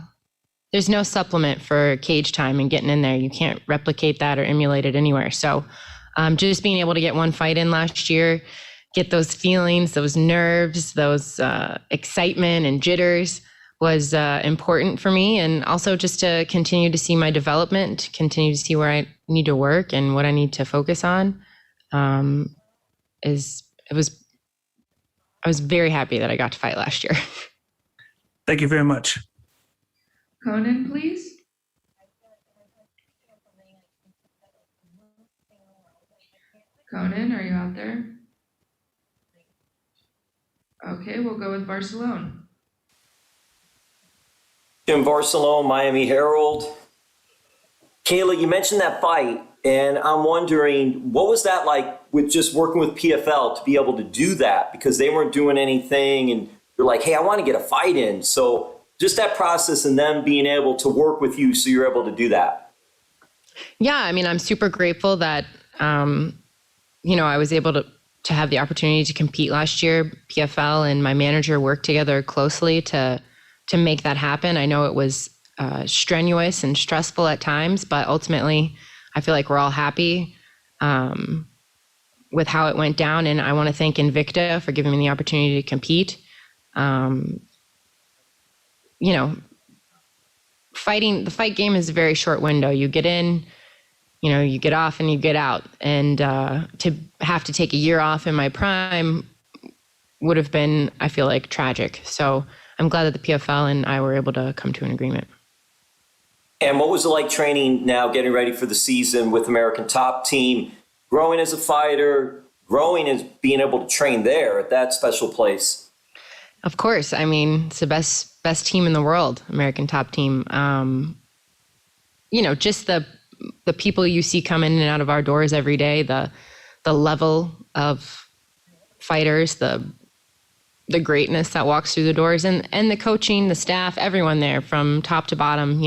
supplement for cage time and getting in there. You can't replicate that or emulate it anywhere. So just being able to get one fight in last year, get those feelings, those nerves, those excitement and jitters was important for me. And also just to continue to see my development, continue to see where I need to work and what I need to focus on. I was very happy that I got to fight last year. Thank you very much. Conan, please. Conan, are you out there? Okay, we'll go with Barcelona. Jim Barcelona, Miami Herald. Kayla, you mentioned that fight, and I'm wondering, what was that like with just working with PFL to be able to do that? Because they weren't doing anything, and you're like, hey, I want to get a fight in. So just that process and them being able to work with you so you're able to do that. Yeah, I mean, I'm super grateful that, I was able to have the opportunity to compete last year. PFL and my manager worked together closely to make that happen. I know it was strenuous and stressful at times, but ultimately I feel like we're all happy with how it went down. And I want to thank Invicta for giving me the opportunity to compete. The fight game is a very short window. You get in, you get off and you get out. And to have to take a year off in my prime would have been, I feel like, tragic. So I'm glad that the PFL and I were able to come to an agreement. And what was it like training now, getting ready for the season with American Top Team, growing as a fighter, growing as being able to train there at that special place? Of course. I mean, it's the best team in the world, American Top Team. Just the people you see come in and out of our doors every day, the level of fighters, the greatness that walks through the doors, and the coaching, the staff, everyone there from top to bottom.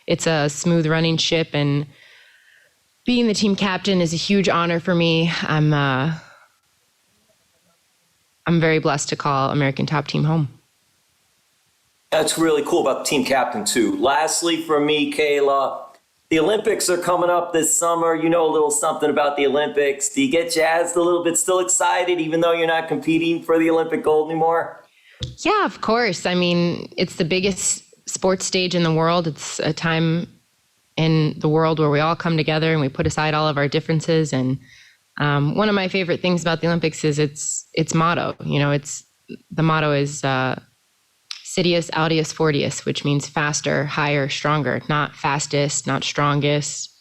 It's a smooth running ship, and being the team captain is a huge honor for me. I'm very blessed to call American Top Team home. That's really cool about the team captain too. Lastly, for me, Kayla, the Olympics are coming up this summer. You know a little something about the Olympics. Do you get jazzed a little bit, still excited, even though you're not competing for the Olympic gold anymore? Yeah, of course. I mean, it's the biggest sports stage in the world. It's a time in the world where we all come together and we put aside all of our differences. And one of my favorite things about the Olympics is its motto. The motto is Sidious, Audius, Fortius, which means faster, higher, stronger, not fastest, not strongest.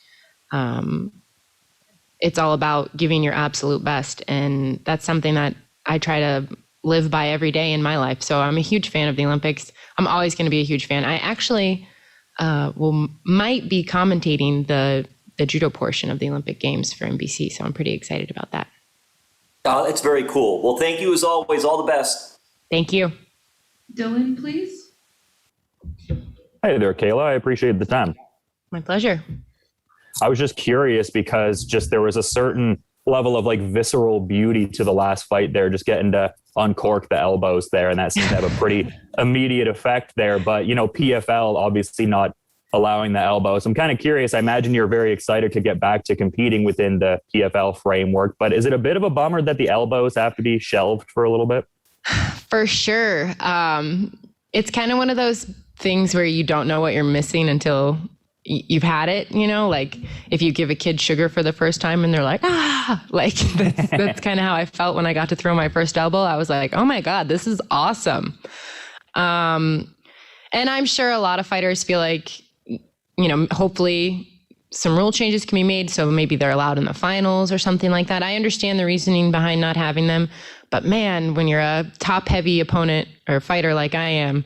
It's all about giving your absolute best. And that's something that I try to live by every day in my life. So I'm a huge fan of the Olympics. I'm always going to be a huge fan. I actually might be commentating the judo portion of the Olympic Games for NBC. So I'm pretty excited about that. Oh, it's very cool. Well, thank you as always. All the best. Thank you. Dylan, please. Hey there, Kayla. I appreciate the time. My pleasure. I was just curious because there was a certain level of visceral beauty to the last fight there, just getting to uncork the elbows there. And that seemed to have a pretty immediate effect there. But, PFL obviously not allowing the elbows. I'm kind of curious. I imagine you're very excited to get back to competing within the PFL framework. But is it a bit of a bummer that the elbows have to be shelved for a little bit? For sure. It's kind of one of those things where you don't know what you're missing until you've had it, like if you give a kid sugar for the first time and they're like, that's kind of how I felt when I got to throw my first elbow. I was like, oh my God, this is awesome. And I'm sure a lot of fighters feel like, hopefully some rule changes can be made. So maybe they're allowed in the finals or something like that. I understand the reasoning behind not having them, but man, when you're a top heavy opponent or fighter like I am,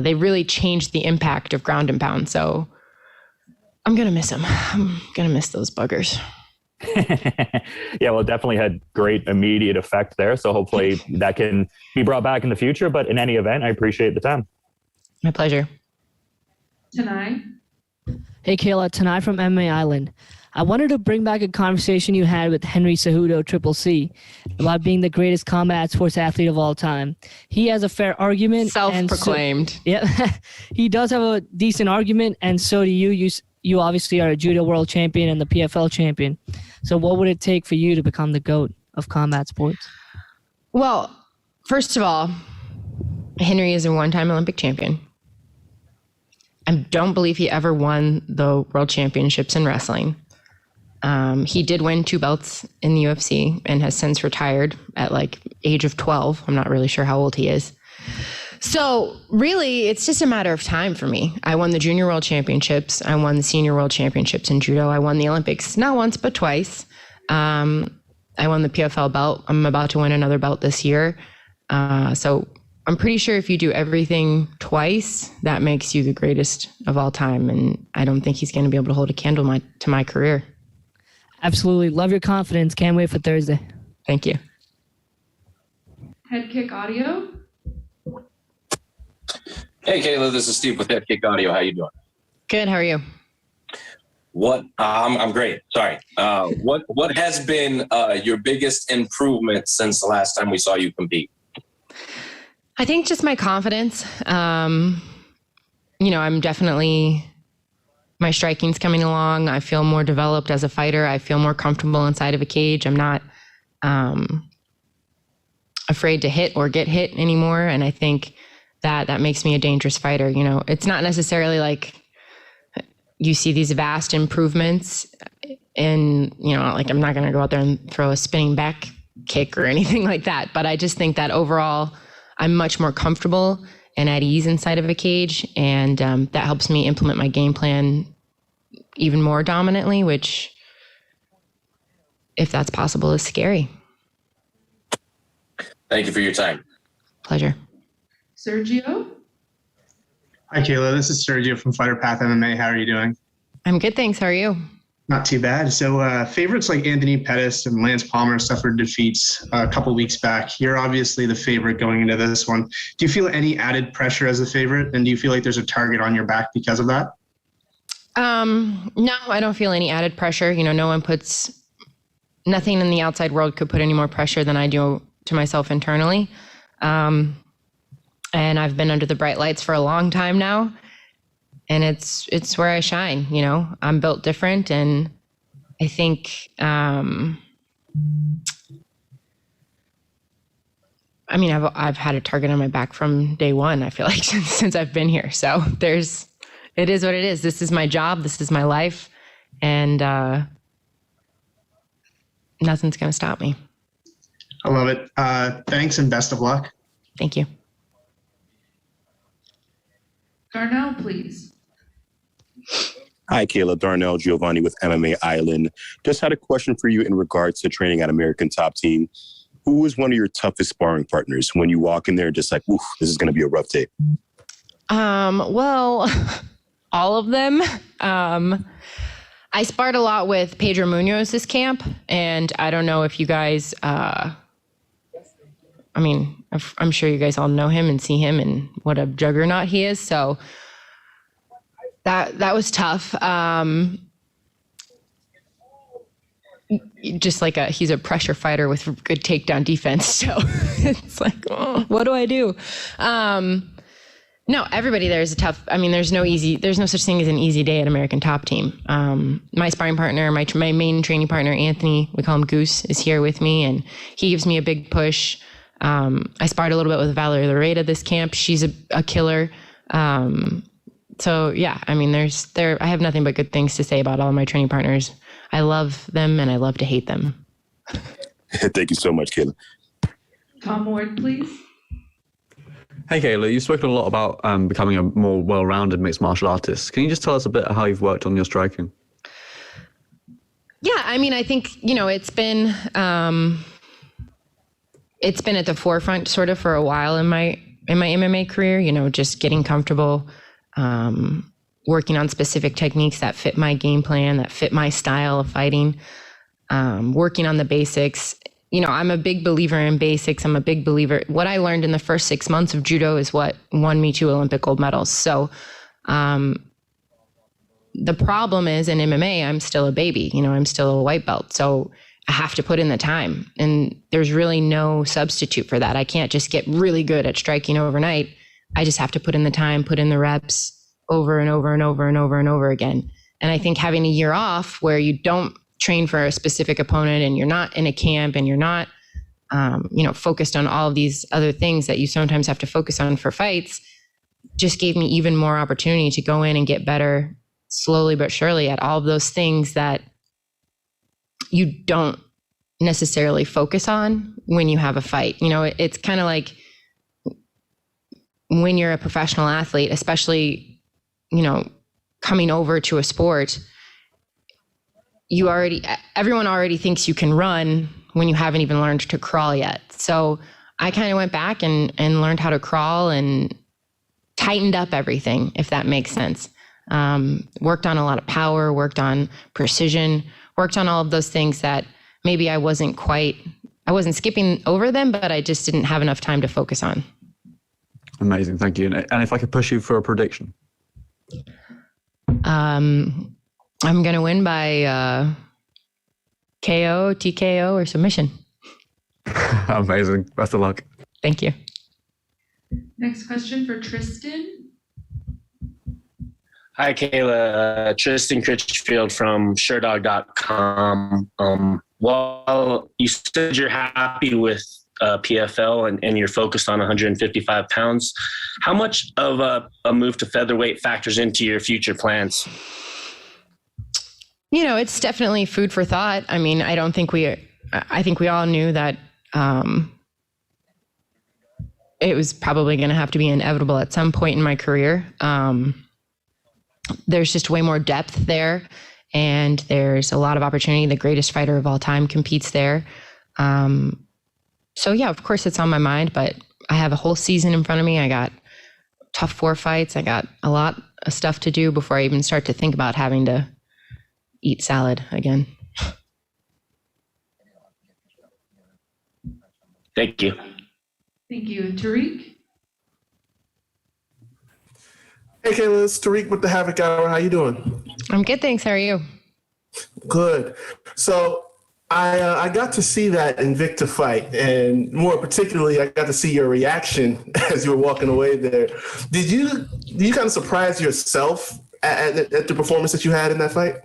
they really changed the impact of ground and pound. So I'm going to miss them. I'm going to miss those buggers. Yeah, well, it definitely had great immediate effect there. So hopefully that can be brought back in the future. But in any event, I appreciate the time. My pleasure. Tanai? Hey, Kayla, Tanai from MMA Island. I wanted to bring back a conversation you had with Henry Cejudo, Triple C, about being the greatest combat sports athlete of all time. He has a fair argument. Self-proclaimed. Yeah, he does have a decent argument, and so do you. You obviously are a judo world champion and the PFL champion. So what would it take for you to become the GOAT of combat sports? Well, first of all, Henry is a one-time Olympic champion. I don't believe he ever won the world championships in wrestling. He did win 2 belts in the UFC and has since retired at like age of 12. I'm not really sure how old he is. So really, it's just a matter of time for me. I won the junior world championships. I won the senior world championships in judo. I won the Olympics, not once, but twice. I won the PFL belt. I'm about to win another belt this year. So I'm pretty sure if you do everything twice, that makes you the greatest of all time. And I don't think he's going to be able to hold a candle to my career. Absolutely. Love your confidence. Can't wait for Thursday. Thank you. Head Kick Audio? Hey, Kayla, this is Steve with Head Kick Audio. How you doing? Good. How are you? I'm great. Sorry. What has been your biggest improvement since the last time we saw you compete? I think just my confidence. I'm definitely, my striking's coming along. I feel more developed as a fighter. I feel more comfortable inside of a cage. I'm not afraid to hit or get hit anymore. And I think that makes me a dangerous fighter. It's not necessarily like you see these vast improvements and, like I'm not going to go out there and throw a spinning back kick or anything like that. But I just think that overall I'm much more comfortable and at ease inside of a cage. And that helps me implement my game plan even more dominantly, which, if that's possible, is scary. Thank you for your time. Pleasure. Sergio? Hi, Kayla. This is Sergio from Fighter Path MMA. How are you doing? I'm good, thanks. How are you? Not too bad. So favorites like Anthony Pettis and Lance Palmer suffered defeats a couple weeks back. You're obviously the favorite going into this one. Do you feel any added pressure as a favorite? And do you feel like there's a target on your back because of that? No, I don't feel any added pressure. Nothing in the outside world could put any more pressure than I do to myself internally. And I've been under the bright lights for a long time now. And it's where I shine. I'm built different. And I think, I've had a target on my back from day one, I feel like, since I've been here. So it is what it is. This is my job. This is my life. And nothing's going to stop me. I love it. Thanks and best of luck. Thank you. Darnell, please. Hi, Kayla. Darnell Giovanni with MMA Island. Just had a question for you in regards to training at American Top Team. Who was one of your toughest sparring partners when you walk in there just like, oof, this is going to be a rough day? Well, all of them. I sparred a lot with Pedro Munoz this camp, and I don't know if you guys, I'm sure you guys all know him and see him and what a juggernaut he is. So that was tough. Just like he's a pressure fighter with good takedown defense. So it's like, oh, what do I do? No, everybody there is a tough. There's no such thing as an easy day at American Top Team. My sparring partner, my main training partner, Anthony, we call him Goose, is here with me, and he gives me a big push. I sparred a little bit with Valerie Lareda this camp. She's a killer. So yeah, I have nothing but good things to say about all of my training partners. I love them and I love to hate them. Thank you so much, Kayla. Tom Ward, please. Hey, Kayla, you've spoken a lot about becoming a more well-rounded mixed martial artist. Can you just tell us a bit how you've worked on your striking? Yeah, I think, it's been at the forefront sort of for a while in my MMA career, just getting comfortable, working on specific techniques that fit my game plan, that fit my style of fighting. working on the basics. You know, I'm a big believer in basics. I'm a big believer. What I learned in the first 6 months of judo is what won me 2 Olympic gold medals. So the problem is in MMA, I'm still a baby. You know, I'm still a white belt. So I have to put in the time. And there's really no substitute for that. I can't just get really good at striking overnight. I just have to put in the time, put in the reps over and over and over and over and over again. And I think having a year off where you don't train for a specific opponent and you're not in a camp and you're not, focused on all of these other things that you sometimes have to focus on for fights, just gave me even more opportunity to go in and get better slowly but surely at all of those things that you don't necessarily focus on when you have a fight. You know, it's kind of like when you're a professional athlete, especially, coming over to a sport, everyone already thinks you can run when you haven't even learned to crawl yet. So I kind of went back and learned how to crawl and tightened up everything, if that makes sense. Worked on a lot of power, worked on precision, worked on all of those things that maybe I wasn't skipping over them, but I just didn't have enough time to focus on. Amazing. Thank you. And if I could push you for a prediction. I'm going to win by KO, TKO, or submission. Amazing. Best of luck. Thank you. Next question for Tristan. Hi, Kayla. Tristan Critchfield from Sherdog.com. While you said you're happy with PFL and you're focused on 155 pounds, how much of a move to featherweight factors into your future plans? It's definitely food for thought. I mean, I think we all knew that it was probably going to have to be inevitable at some point in my career. There's just way more depth there, and there's a lot of opportunity. The greatest fighter of all time competes there. So yeah, of course it's on my mind, but I have a whole season in front of me. I got tough 4 fights. I got a lot of stuff to do before I even start to think about having to eat salad again. Thank you. Thank you. Tariq? Hey, Kayla, it's Tariq with the Havoc Hour. How you doing? I'm good, thanks. How are you? Good. So I got to see that Invicta fight, and more particularly, I got to see your reaction as you were walking away there. Did you kind of surprise yourself at the performance that you had in that fight?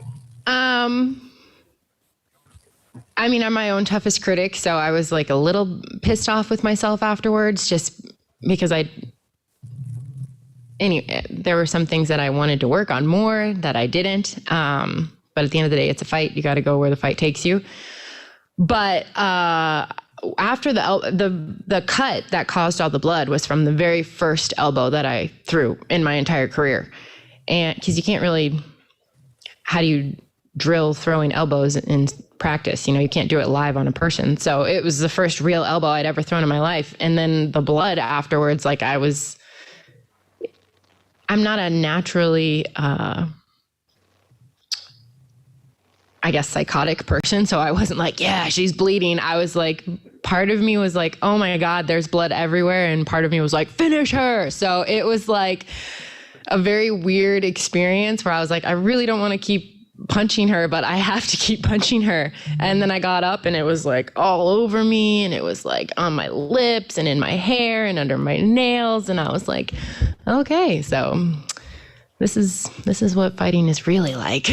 I mean, I'm my own toughest critic, so I was like a little pissed off with myself afterwards, just because there were some things that I wanted to work on more that I didn't. But at the end of the day, it's a fight. You got to go where the fight takes you. But after the cut that caused all the blood was from the very first elbow that I threw in my entire career. And because you can't really, how do you drill throwing elbows in practice? You can't do it live on a person. So it was the first real elbow I'd ever thrown in my life. And then the blood afterwards, like I'm not a naturally, psychotic person. So I wasn't like, yeah, she's bleeding. I was like, part of me was like, oh my God, there's blood everywhere. And part of me was like, finish her. So it was like a very weird experience where I was like, I really don't want to keep punching her, but I have to keep punching her. And then I got up and it was like all over me, and it was like on my lips and in my hair and under my nails. And I was like, okay, so this is what fighting is really like.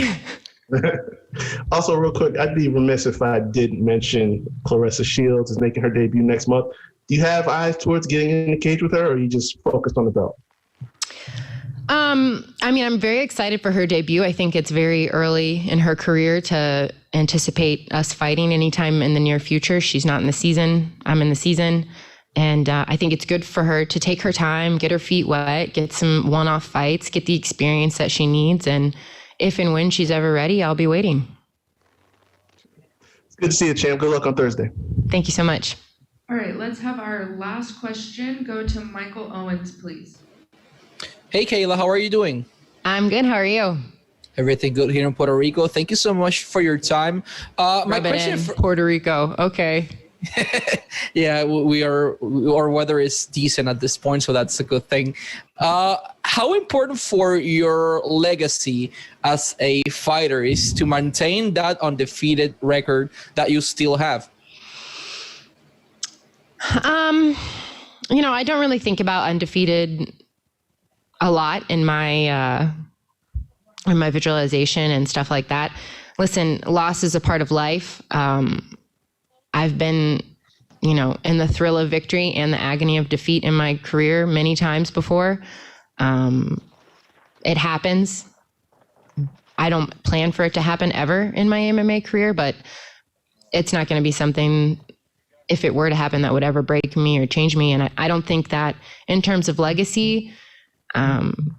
Also, real quick, I'd be remiss if I didn't mention Claressa Shields is making her debut next month. Do you have eyes towards getting in the cage with her, or are you just focused on the belt? I mean, I'm very excited for her debut. I think it's very early in her career to anticipate us fighting anytime in the near future. She's not in the season. I'm in the season. And I think it's good for her to take her time, get her feet wet, get some one-off fights, get the experience that she needs. And if and when she's ever ready, I'll be waiting. It's good to see you, champ. Good luck on Thursday. Thank you so much. All right, let's have our last question go to Michael Owens, please. Hey, Kayla, how are you doing? I'm good. How are you? Everything good here in Puerto Rico. Thank you so much for your time. My question for Puerto Rico. Okay. Yeah, our weather is decent at this point, so that's a good thing. How important for your legacy as a fighter is to maintain that undefeated record that you still have? I don't really think about undefeated a lot in my visualization and stuff like that. Listen, loss is a part of life. I've been, in the thrill of victory and the agony of defeat in my career many times before. It happens. I don't plan for it to happen ever in my MMA career, but it's not going to be something, if it were to happen, that would ever break me or change me. And I don't think that in terms of legacy,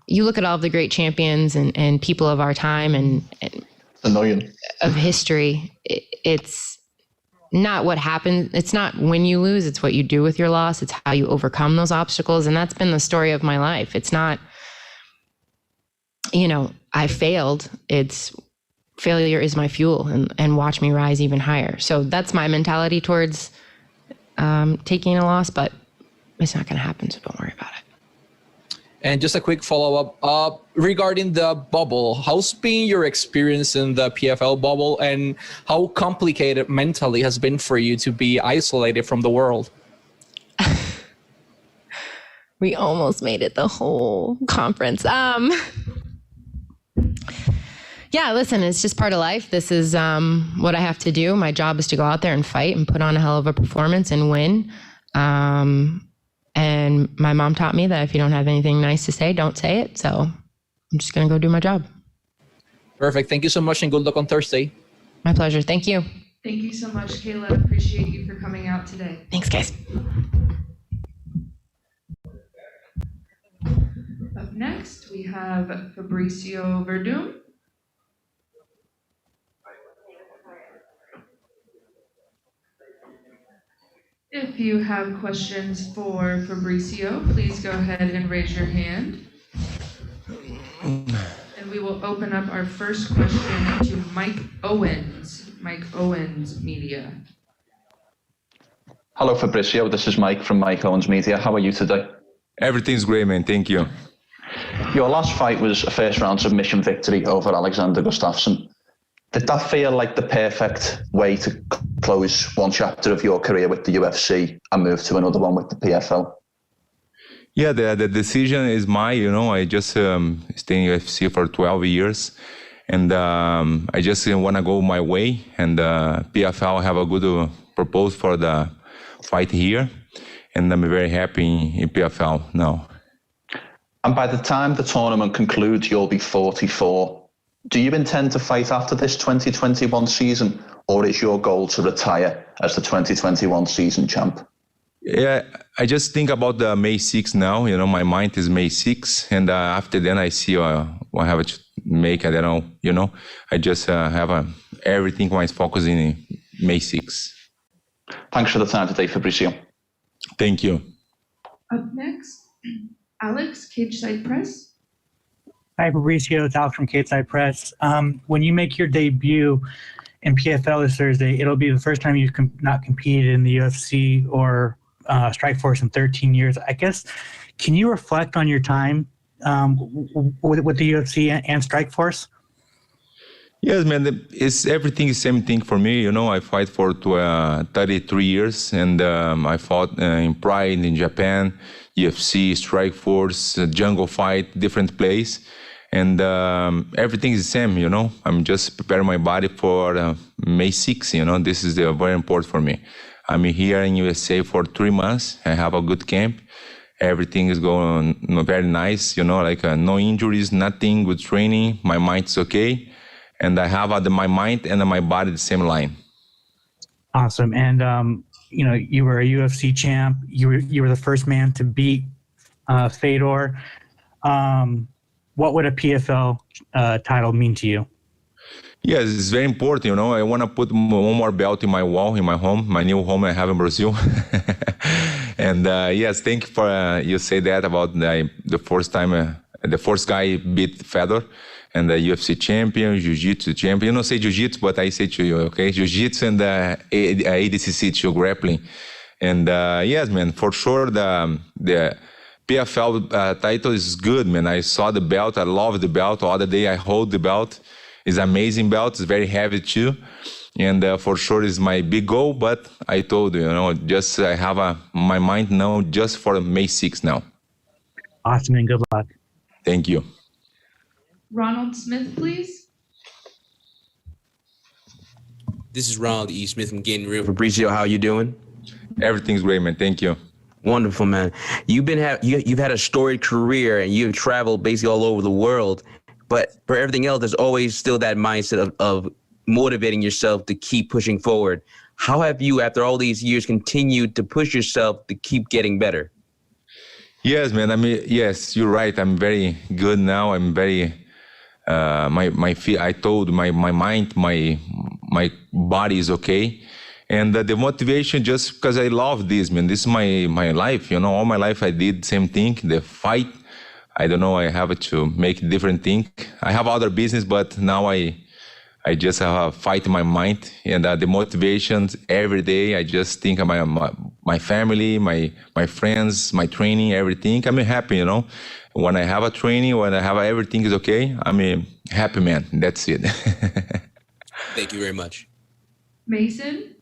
you look at all of the great champions and people of our time and of history, it's not what happened. It's not when you lose, it's what you do with your loss. It's how you overcome those obstacles. And that's been the story of my life. It's not, I failed. It's failure is my fuel and watch me rise even higher. So that's my mentality towards taking a loss, but it's not going to happen. So don't worry about it. And just a quick follow-up regarding the bubble. How's been your experience in the PFL bubble, and how complicated mentally has been for you to be isolated from the world? We almost made it the whole conference. Yeah, listen, it's just part of life. This is what I have to do. My job is to go out there and fight and put on a hell of a performance and win. And my mom taught me that if you don't have anything nice to say, don't say it. So I'm just going to go do my job. Perfect. Thank you so much, and good luck on Thursday. My pleasure. Thank you. Thank you so much, Kayla. Appreciate you for coming out today. Thanks, guys. Up next, we have Fabricio Werdum. If you have questions for Fabricio, please go ahead and raise your hand. And we will open up our first question to Mike Owens Media. Hello, Fabricio. This is Mike from Mike Owens Media. How are you today? Everything's great, man. Thank you. Your last fight was a first-round submission victory over Alexander Gustafsson. Did that feel like the perfect way to close one chapter of your career with the UFC and move to another one with the PFL? Yeah, the decision is mine. I just stay in UFC for 12 years, and I just want to go my way. And PFL have a good proposal for the fight here, and I'm very happy in PFL now. And by the time the tournament concludes, you'll be 44. Do you intend to fight after this 2021 season, or is your goal to retire as the 2021 season champ? Yeah, I just think about the May 6th now. My mind is May 6th, and after then I see what I have to make. I don't know. I just have everything my focus in May 6th. Thanks for the time today, Fabricio. Thank you. Up next, Alex, Cageside Press. Hi, Fabricio. It's Alex from Cageside Press. When you make your debut in PFL this Thursday, it'll be the first time you've not competed in the UFC or Strikeforce in 13 years. I guess, can you reflect on your time with the UFC and Strikeforce? Yes, man. It's everything is same thing for me. I fight for 33 years, and I fought in Pride in Japan, UFC, Strikeforce, Jungle Fight, different place. And everything is the same, I'm just preparing my body for May 6th, this is very important for me. I'm here in USA for 3 months. I have a good camp. Everything is going very nice, no injuries, nothing, good training. My mind's okay. And I have my mind and my body the same line. Awesome. And, you were a UFC champ. You were the first man to beat Fedor. What would a PFL title mean to you? Yes, it's very important. I want to put one more belt in my wall, in my home, my new home I have in Brazil. And yes, thank you for you say that about the first time the first guy beat Fedor, and the UFC champion, Jiu-Jitsu champion. You don't say Jiu-Jitsu, but I say to you, okay? Jiu-Jitsu and ADCC grappling. And yes, man, for sure the PFL title is good, man. I saw the belt. I love the belt. The other day I hold the belt. It's amazing belt. It's very heavy too. And for sure is my big goal. But I told you, just I have my mind now just for May 6th now. Awesome, and good luck. Thank you. Ronald Smith, please. This is Ronald E. Smith from Getting Real. Fabricio, how you doing? Everything's great, man. Thank you. Wonderful, man. You've had a storied career and you've traveled basically all over the world. But for everything else, there's always still that mindset of motivating yourself to keep pushing forward. How have you, after all these years, continued to push yourself to keep getting better? Yes, man. I mean, yes, you're right. I'm very good now. I'm very, my feet, I told my mind, my body is okay. And the motivation just because I love this, man. This is my life, all my life I did same thing, the fight. I don't know, I have to make different thing. I have other business, but now I just have a fight in my mind. And the motivations every day, I just think about my family, my friends, my training, everything. I'm happy, When I have a training, when I have everything is okay, I'm a happy man. That's it. Thank you very much. Mason?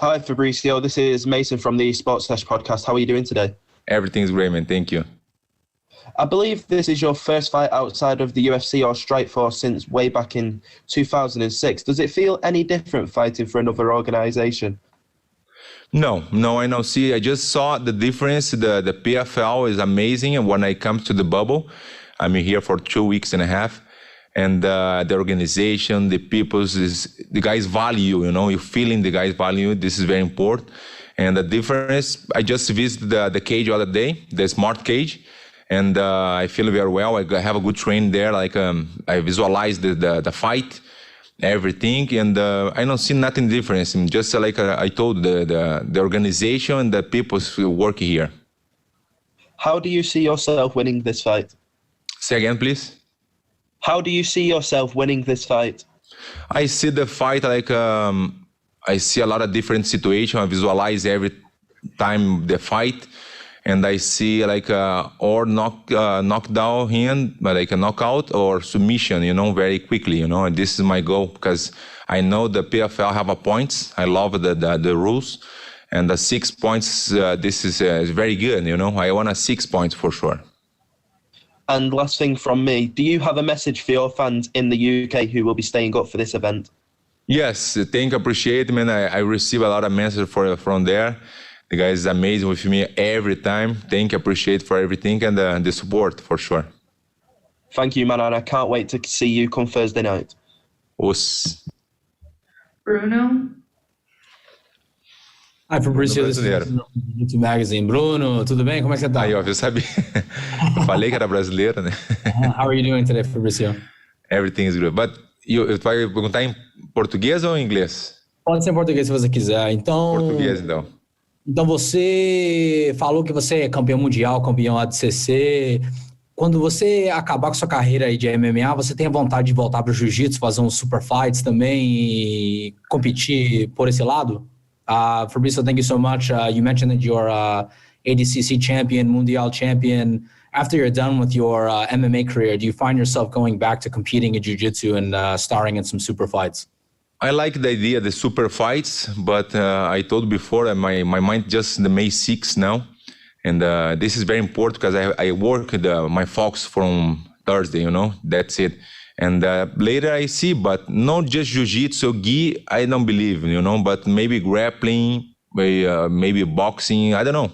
Hi, Fabricio. This is Mason from the Sports Sesh podcast. How are you doing today? Everything's great, man. Thank you. I believe this is your first fight outside of the UFC or Strikeforce since way back in 2006. Does it feel any different fighting for another organization? No, I don't see. I just saw the difference. The PFL is amazing. And when I come to the bubble, I'm here for 2.5 weeks. And the organization, the people, the guys value, you're feeling the guys value. This is very important. And the difference, I just visited the cage the other day, the smart cage. And I feel very well. I have a good training there. I visualize the fight, everything. And I don't see nothing different. Just like I told the organization and the people work here. How do you see yourself winning this fight? Say again, please. How do you see yourself winning this fight? I see the fight I see a lot of different situations. I visualize every time the fight, and I see or knockdown hand, but a knockout or submission, very quickly, And this is my goal because I know the PFL have a points. I love the rules, and the 6 points. This is very good, I want 6 points for sure. And last thing from me, do you have a message for your fans in the UK who will be staying up for this event? Yes, appreciate, man. I receive a lot of messages from there. The guys is amazing with me every time. Appreciate for everything and the support for sure. Thank you, man, and I can't wait to see you come Thursday night. Bruno? Hi, Fabricio, this is YouTube Magazine. Bruno, tudo bem? Como é que você tá? Aí, ó, eu sabia. Falei que era brasileiro, né? How are you doing today, Fabricio? Everything is good. But tu vai perguntar em português ou em inglês? Pode ser em português se você quiser. Então... Português, então. Então, você falou que você é campeão mundial, campeão ADCC. Quando você acabar com sua carreira aí de MMA, você tem a vontade de voltar para o jiu-jitsu, fazer uns super fights também e competir por esse lado? Fabricio, thank you so much. You mentioned that you're ADCC champion, Mundial champion. After you're done with your MMA career, do you find yourself going back to competing in jiu-jitsu and starring in some super fights? I like the idea of the super fights, but I told before my mind just the May 6th now. And this is very important because I work my focus from Thursday, that's it. And later I see, but not just jiu-jitsu, gi, I don't believe, but maybe grappling, maybe boxing, I don't know.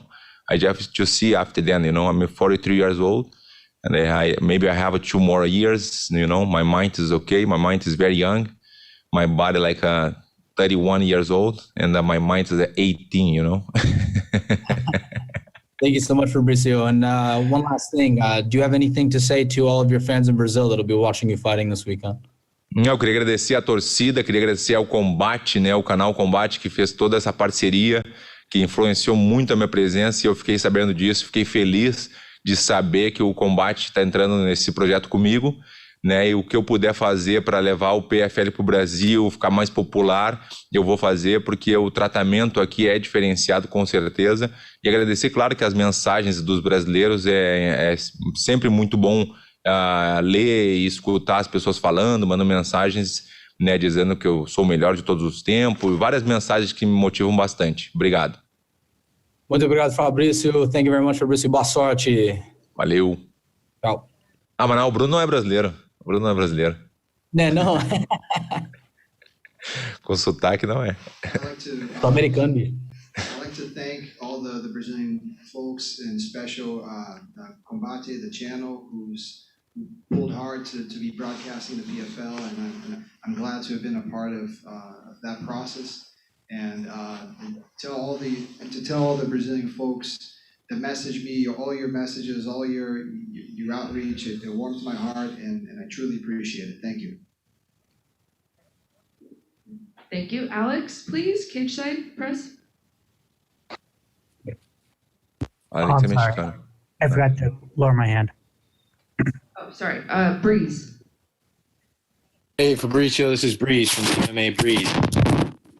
I just to see after then, I'm 43 years old, and maybe I have 2 more years, my mind is okay, my mind is very young, my body 31 years old, and my mind is 18, Thank you so much, Fabricio. And one last thing, do you have anything to say to all of your fans in Brazil that'll be watching you fighting this weekend? Eu queria agradecer a torcida, queria agradecer ao Combate, o canal Combate, que fez toda essa parceria, que influenciou muito a minha presença, e eu fiquei sabendo disso, fiquei feliz de saber que o combate está entrando nesse projeto comigo, né? E o que eu puder fazer para levar o PFL para o Brasil, ficar mais popular, eu vou fazer, porque o tratamento aqui é diferenciado com certeza. E agradecer, claro, que as mensagens dos brasileiros é sempre muito bom ler e escutar as pessoas falando, mandando mensagens, né, dizendo que eu sou o melhor de todos os tempos, várias mensagens que me motivam bastante. Obrigado. Muito obrigado, Fabricio. Thank you very much, Fabricio. Boa sorte. Valeu. Tchau. Ah, mas não, o Bruno não é brasileiro. O Bruno não é brasileiro. Né, não? Com sotaque não é. Sou americano, bicho. I'd like to thank all the Brazilian folks, and special Combate, the channel, who pulled hard to be broadcasting the PFL, and I'm glad to have been a part of that process. And to tell all the Brazilian folks that message me, all your messages, all your outreach, it warms my heart, and I truly appreciate it. Thank you. Thank you. Alex, please, cage side press. I'm sorry. I forgot to lower my hand. Oh, sorry. Breeze. Hey, Fabricio, this is Breeze from the MMA Breeze.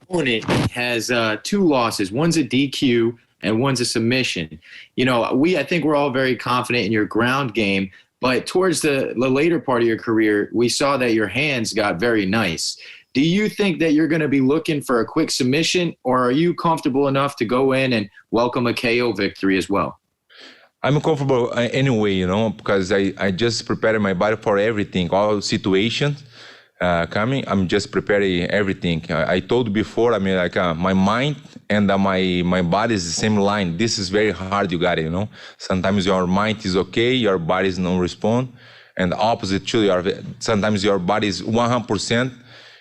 Opponent has 2 losses. One's a DQ and one's a submission. You know, I think we're all very confident in your ground game, but towards the later part of your career, we saw that your hands got very nice. Do you think that you're going to be looking for a quick submission, or are you comfortable enough to go in and welcome a KO victory as well? I'm comfortable anyway, you know, because I just prepared my body for everything, all situations coming. I'm just preparing everything. I told before, I mean, like my mind and my body is the same line. This is very hard, you got it, you know. Sometimes your mind is okay, your body is no respond, and opposite too. Sometimes your body is 100%,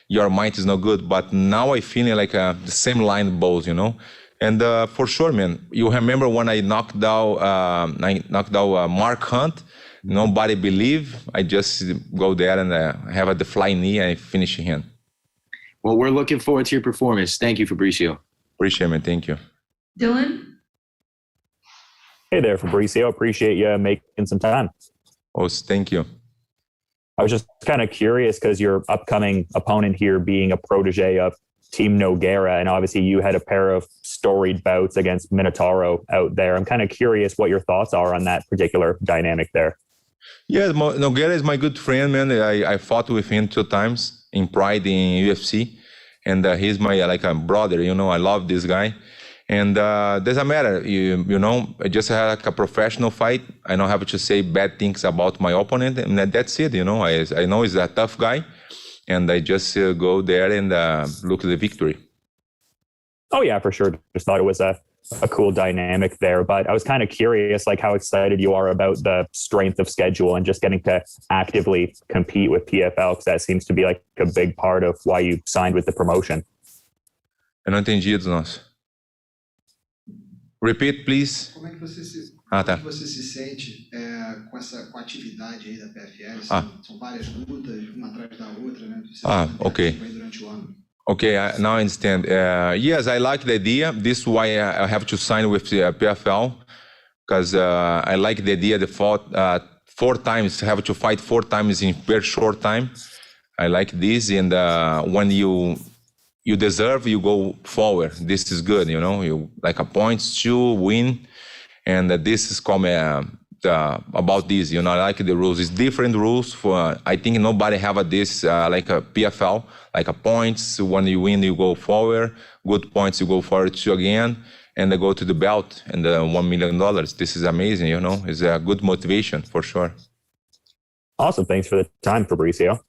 your mind is no good. But now I feeling like the same line both, you know. And for sure, man, you remember when I knocked out Mark Hunt? Nobody believe. I just go there and have the flying knee and finish him. Well, we're looking forward to your performance. Thank you, Fabricio. Appreciate it, man. Thank you. Dylan? Hey there, Fabricio. Appreciate you making some time. Oh, thank you. I was just kind of curious because your upcoming opponent here being a protege of Team Nogueira, and obviously you had a pair of storied bouts against Minotauro out there. I'm kind of curious what your thoughts are on that particular dynamic there. Yeah, Nogueira is my good friend, man. I fought with him 2 times in Pride in UFC, and he's my like a brother. You know, I love this guy, and doesn't matter. You know, I just had like a professional fight. I don't have to say bad things about my opponent, and that's it. You know, I know he's a tough guy. And I just go there and look at the victory. Oh, yeah, for sure. Just thought it was a cool dynamic there. But I was kind of curious, like how excited you are about the strength of schedule and just getting to actively compete with PFL, because that seems to be like a big part of why you signed with the promotion. Eu não entendi dos nossos. Repeat, please. Como é que você se sente com a atividade aí da PFL? São várias lutas, uma atrás da outra, né? Okay. Durante o ano. Okay, now I understand. Yes, I like the idea. This is why I have to sign with the PFL, because I like the idea. The 4 times, have to fight 4 times in very short time. I like this, and when you deserve, you go forward. This is good, you know. You like a points to win, and this is about this. You know, I like the rules. It's different rules for. I think nobody have this like a PFL, like a points. When you win, you go forward. Good points, you go forward to again, and they go to the belt and $1 million. This is amazing. You know, it's a good motivation for sure. Awesome. Thanks for the time, Fabricio.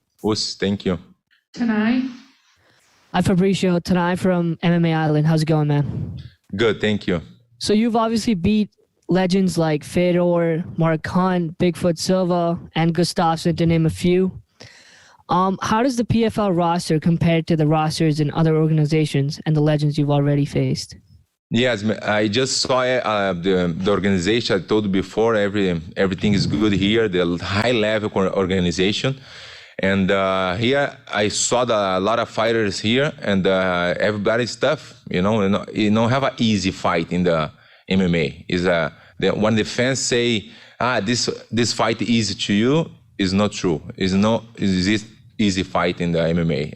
Thank you. Tanai? Hi, Fabricio. Tanai from MMA Island. How's it going, man? Good, thank you. So you've obviously beat legends like Ferriera, Mark Hunt, Bigfoot Silva, and Gustafsson, to name a few. How does the PFL roster compare to the rosters in other organizations and the legends you've already faced? Yes, I just saw the organization. I told you before, everything is good here, the high-level organization. And here I saw a lot of fighters here, and everybody's tough. You don't have an easy fight in the MMA. When the fans say this fight easy to you is not true. It's not easy fight in the MMA.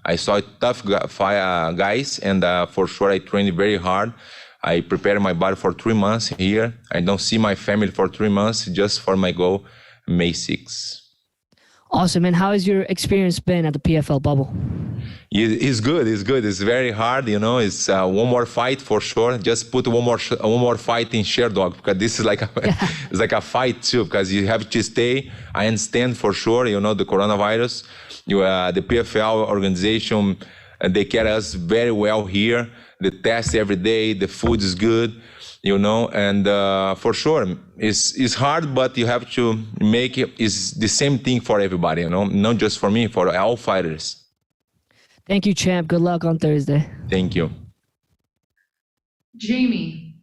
I saw tough guys, and for sure I trained very hard. I prepared my body for 3 months here. I don't see my family for 3 months just for my goal, May 6th. Awesome. And how has your experience been at the PFL bubble? It's good. It's very hard, It's one more fight for sure. Just put one more fight in Sherdog, because this is like it's like a fight too. Because you have to stay. I understand for sure. The coronavirus. The PFL organization, they care us very well here. They test every day. The food is good, And for sure, it's hard, but you have to make it. It's the same thing for everybody, Not just for me, for all fighters. Thank you, champ. Good luck on Thursday. Thank you. Jamie.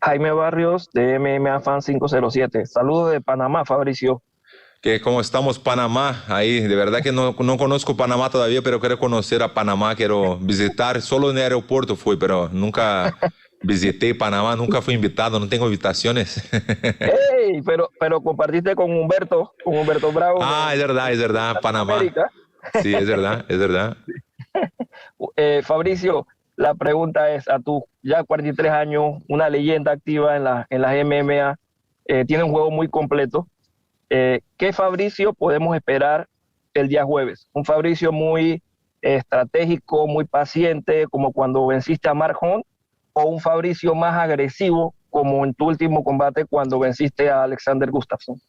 Jaime Barrios, de MMA Fan 507. Saludos de Panamá, Fabricio. ¿Cómo estamos, Panamá? Ahí, de verdad que no conozco Panamá todavía, pero quiero conocer a Panamá, quiero visitar. Solo en el aeropuerto fui, pero nunca visité Panamá, nunca fui invitado, no tengo invitaciones. ¡Ey! Pero compartiste con Humberto Bravo. Es verdad, Panamá. América. Sí, es verdad. Fabricio, la pregunta es, a tus ya 43 años, una leyenda activa en las MMA, tiene un juego muy completo. ¿Qué Fabricio podemos esperar el día jueves? Un Fabricio muy estratégico, muy paciente, como cuando venciste a Mark Hunt, o un Fabricio más agresivo, como en tu último combate cuando venciste a Alexander Gustafsson.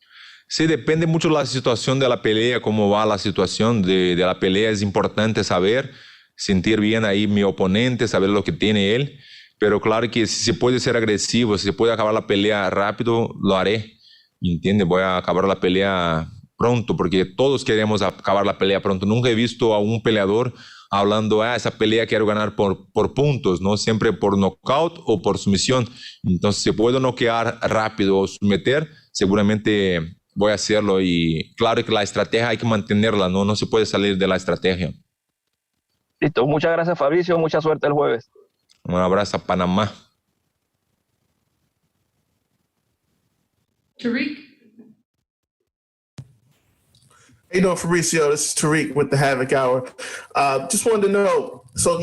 Sí, depende mucho de la situación de la pelea, cómo va la situación de la pelea. Es importante saber, sentir bien ahí mi oponente, saber lo que tiene él. Pero claro que si se puede ser agresivo, si se puede acabar la pelea rápido, lo haré. ¿Entiendes? Voy a acabar la pelea pronto, porque todos queremos acabar la pelea pronto. Nunca he visto a un peleador hablando, esa pelea quiero ganar por puntos, ¿no? Siempre por knockout o por sumisión. Entonces, si puedo noquear rápido o someter, seguramente voy a hacerlo. Y claro que la estrategia hay que mantenerla, ¿no? No se puede salir de la estrategia. Listo, muchas gracias, Fabricio. Mucha suerte el jueves. Un abrazo a Panamá. Tariq. How you doing, Fabricio? This is Tariq with the Havoc Hour. Just wanted to know, so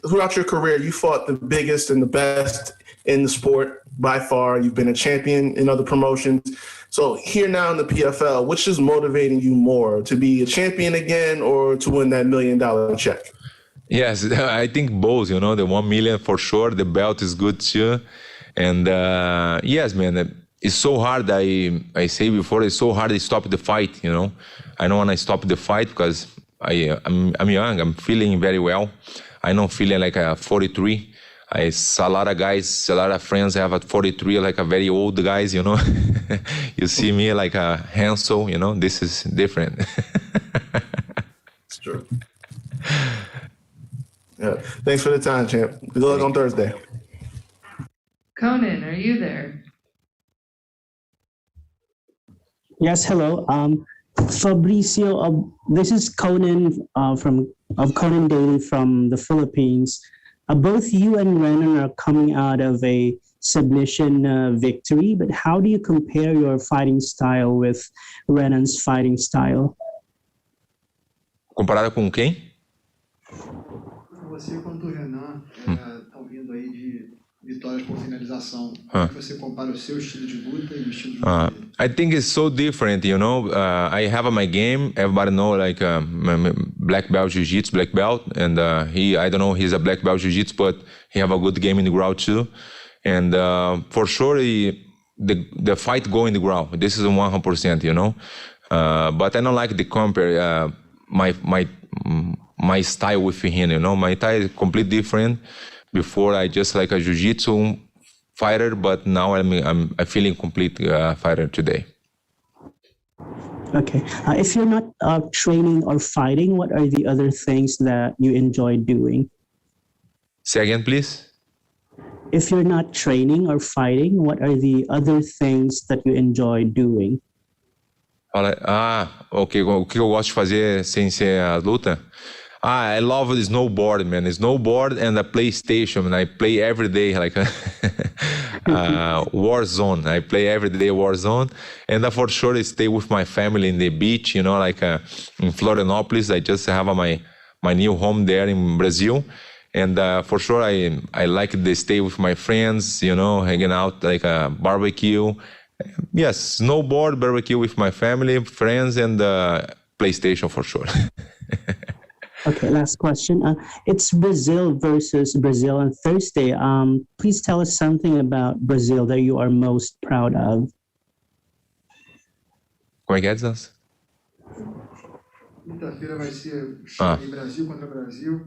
throughout your career, you fought the biggest and the best in the sport by far. You've been a champion in other promotions. So here now in the PFL, which is motivating you more, to be a champion again or to win that $1 million check? Yes, I think both, the 1 million for sure. The belt is good too. And yes, man, it's so hard. I say before, it's so hard to stop the fight, I don't want to stop the fight because I'm young. I'm feeling very well. I don't feel like a 43. I saw a lot of guys, a lot of friends have at 43, like a very old guys, You see me like a Hansel, this is different. It's true. Yeah. Thanks for the time, champ. Good luck on Thursday. Conan, are you there? Yes, hello. Fabricio, this is Conan of Conan Daily from the Philippines. Both you and Renan are coming out of a submission victory, but how do you compare your fighting style with Renan's fighting style? Comparado com quem? Você quanto o Renan estão vindo aí de vitórias por finalização. Como você compara o seu estilo de luta e o estilo de luta dele? I think it's so different, I have my game. Everybody know black belt jiu-jitsu, black belt, and I don't know, he's a black belt jiu-jitsu, but he have a good game in the ground too. And for sure, the fight go in the ground. This is 100%, But I don't like to compare my style with him, My style is completely different. Before I just like a jiu-jitsu fighter, but now I'm feeling complete fighter today. Okay. If you're not training or fighting, what are the other things that you enjoy doing? Say again, please. If you're not training or fighting, what are the other things that you enjoy doing? Ok. O que eu gosto de fazer sem ser a luta? I love the snowboard, man. Snowboard and the PlayStation, and I play every day. Warzone. I play every day Warzone, and for sure I stay with my family in the beach. You know, like in Florianopolis. I just have my new home there in Brazil, and for sure I like to stay with my friends. You know, hanging out like a barbecue. Yes, snowboard, barbecue with my family, friends, and PlayStation for sure. Okay, last question. It's Brazil versus Brazil on Thursday. Please tell us something about Brazil that you are most proud of. Como é que é, Zaz? Quinta-feira vai ser Brasil contra Brasil.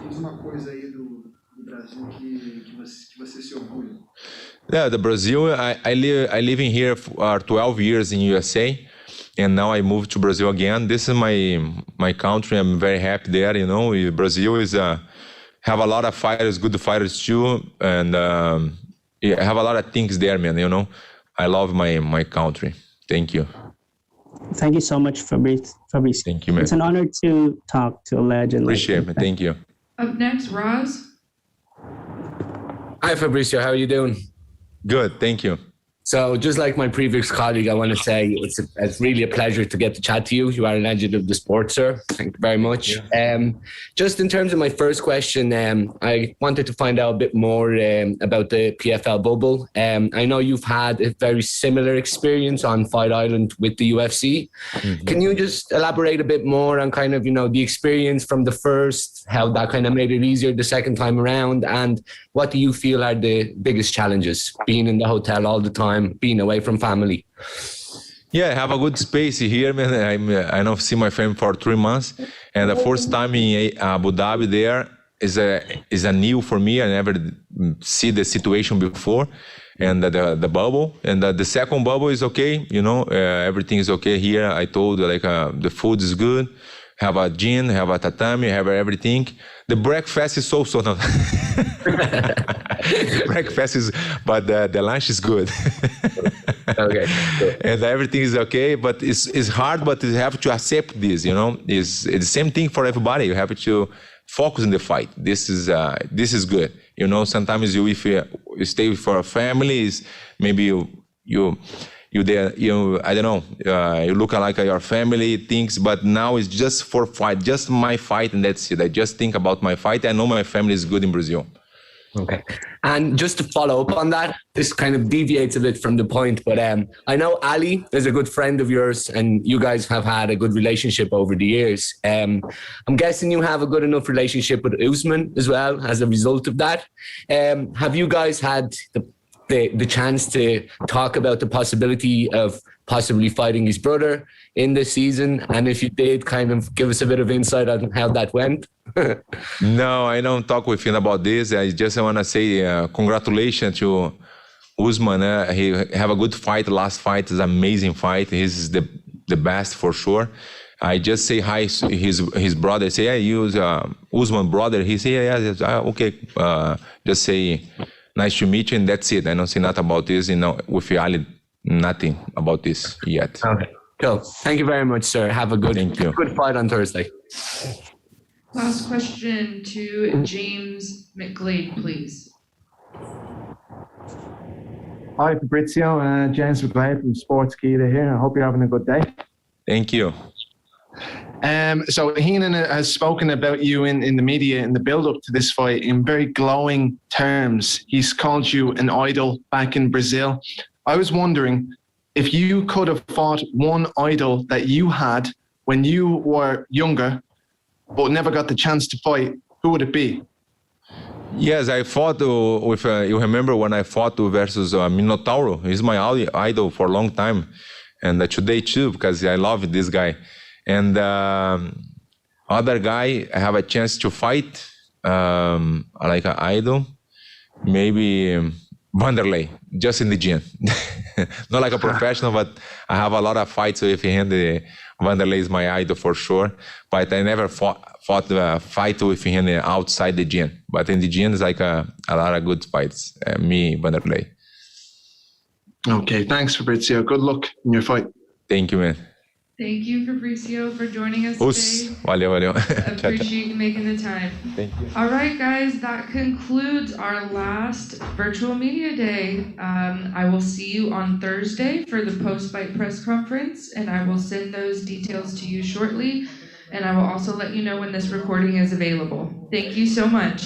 Diz uma coisa aí do Brasil que você se orgulha. Yeah, the Brazil. I live in here for 12 years in USA. And now I moved to Brazil again. This is my country. I'm very happy there. You know, Brazil is have a lot of fighters, good fighters too, and I have a lot of things there, man. You know, I love my country. Thank you. Thank you so much, Fabricio. Thank you, man. It's an honor to talk to a legend. Appreciate it, man. Thank you. Up next, Roz. Hi, Fabricio. How are you doing? Good, thank you. So just like my previous colleague, I want to say it's really a pleasure to get to chat to you. You are a legend of the sport, sir. Thank you very much. Yeah. Just in terms of my first question, I wanted to find out a bit more about the PFL bubble. I know you've had a very similar experience on Fight Island with the UFC. Mm-hmm. Can you just elaborate a bit more on kind of, you know, the experience from the first, how that kind of made it easier the second time around, and what do you feel are the biggest challenges being in the hotel all the time, being away from family? Yeah, I have a good space here, man. I don't see my family for 3 months, and the first time in Abu Dhabi there is a new for me. I never see the situation before, and the bubble, and the second bubble is okay. You know, everything is okay here. I told like the food is good. Have a gym, have a tatami, have everything. The breakfast is so not. Breakfast is, but the lunch is good. Okay. Cool. And everything is okay, but it's hard. But you have to accept this. You know, it's the same thing for everybody. You have to focus on the fight. This is good. You know, sometimes if you stay with your families, maybe you there, I don't know, you look like your family things, but now it's just for fight, just my fight, and that's it. I just think about my fight. I know my family is good in Brazil. Okay. And just to follow up on that, this kind of deviates a bit from the point, but I know Ali is a good friend of yours, and you guys have had a good relationship over the years. I'm guessing you have a good enough relationship with Usman as well as a result of that. Have you guys had the chance to talk about the possibility of possibly fighting his brother in this season? And if you did, kind of give us a bit of insight on how that went. No, I don't talk with him about this. I just want to say congratulations to Usman. He have a good fight. Last fight is an amazing fight. He's the best for sure. I just say hi to his brother. Say, hey, you Usman brother. He say, yeah, okay. Just say, nice to meet you, and that's it. I don't say nothing about this, with Ali, nothing about this yet. Okay, cool. Thank you very much, sir. Have a good fight on Thursday. Last question to James McGlade, please. Hi, Fabricio. James McGlade from Sportskeeda here. I hope you're having a good day. Thank you. So Heenan has spoken about you in the media in the build-up to this fight in very glowing terms. He's called you an idol back in Brazil. I was wondering if you could have fought one idol that you had when you were younger but never got the chance to fight, who would it be? Yes, I fought with, you remember when I fought versus Minotauro? He's my idol for a long time. And today too, because I love this guy. And other guy I have a chance to fight, like an idol, maybe Vanderlei, just in the gym. Not like a professional, but I have a lot of fights with him. Vanderlei is my idol for sure, but I never fought a fight with him outside the gym. But in the gym, it's like a lot of good fights. Me, Vanderlei. Okay, thanks, Fabricio. Good luck in your fight. Thank you, man. Thank you, Fabricio, for joining us today. Valeu. Appreciate you making the time. Thank you. All right, guys, that concludes our last virtual media day. I will see you on Thursday for the post-fight press conference, and I will send those details to you shortly. And I will also let you know when this recording is available. Thank you so much.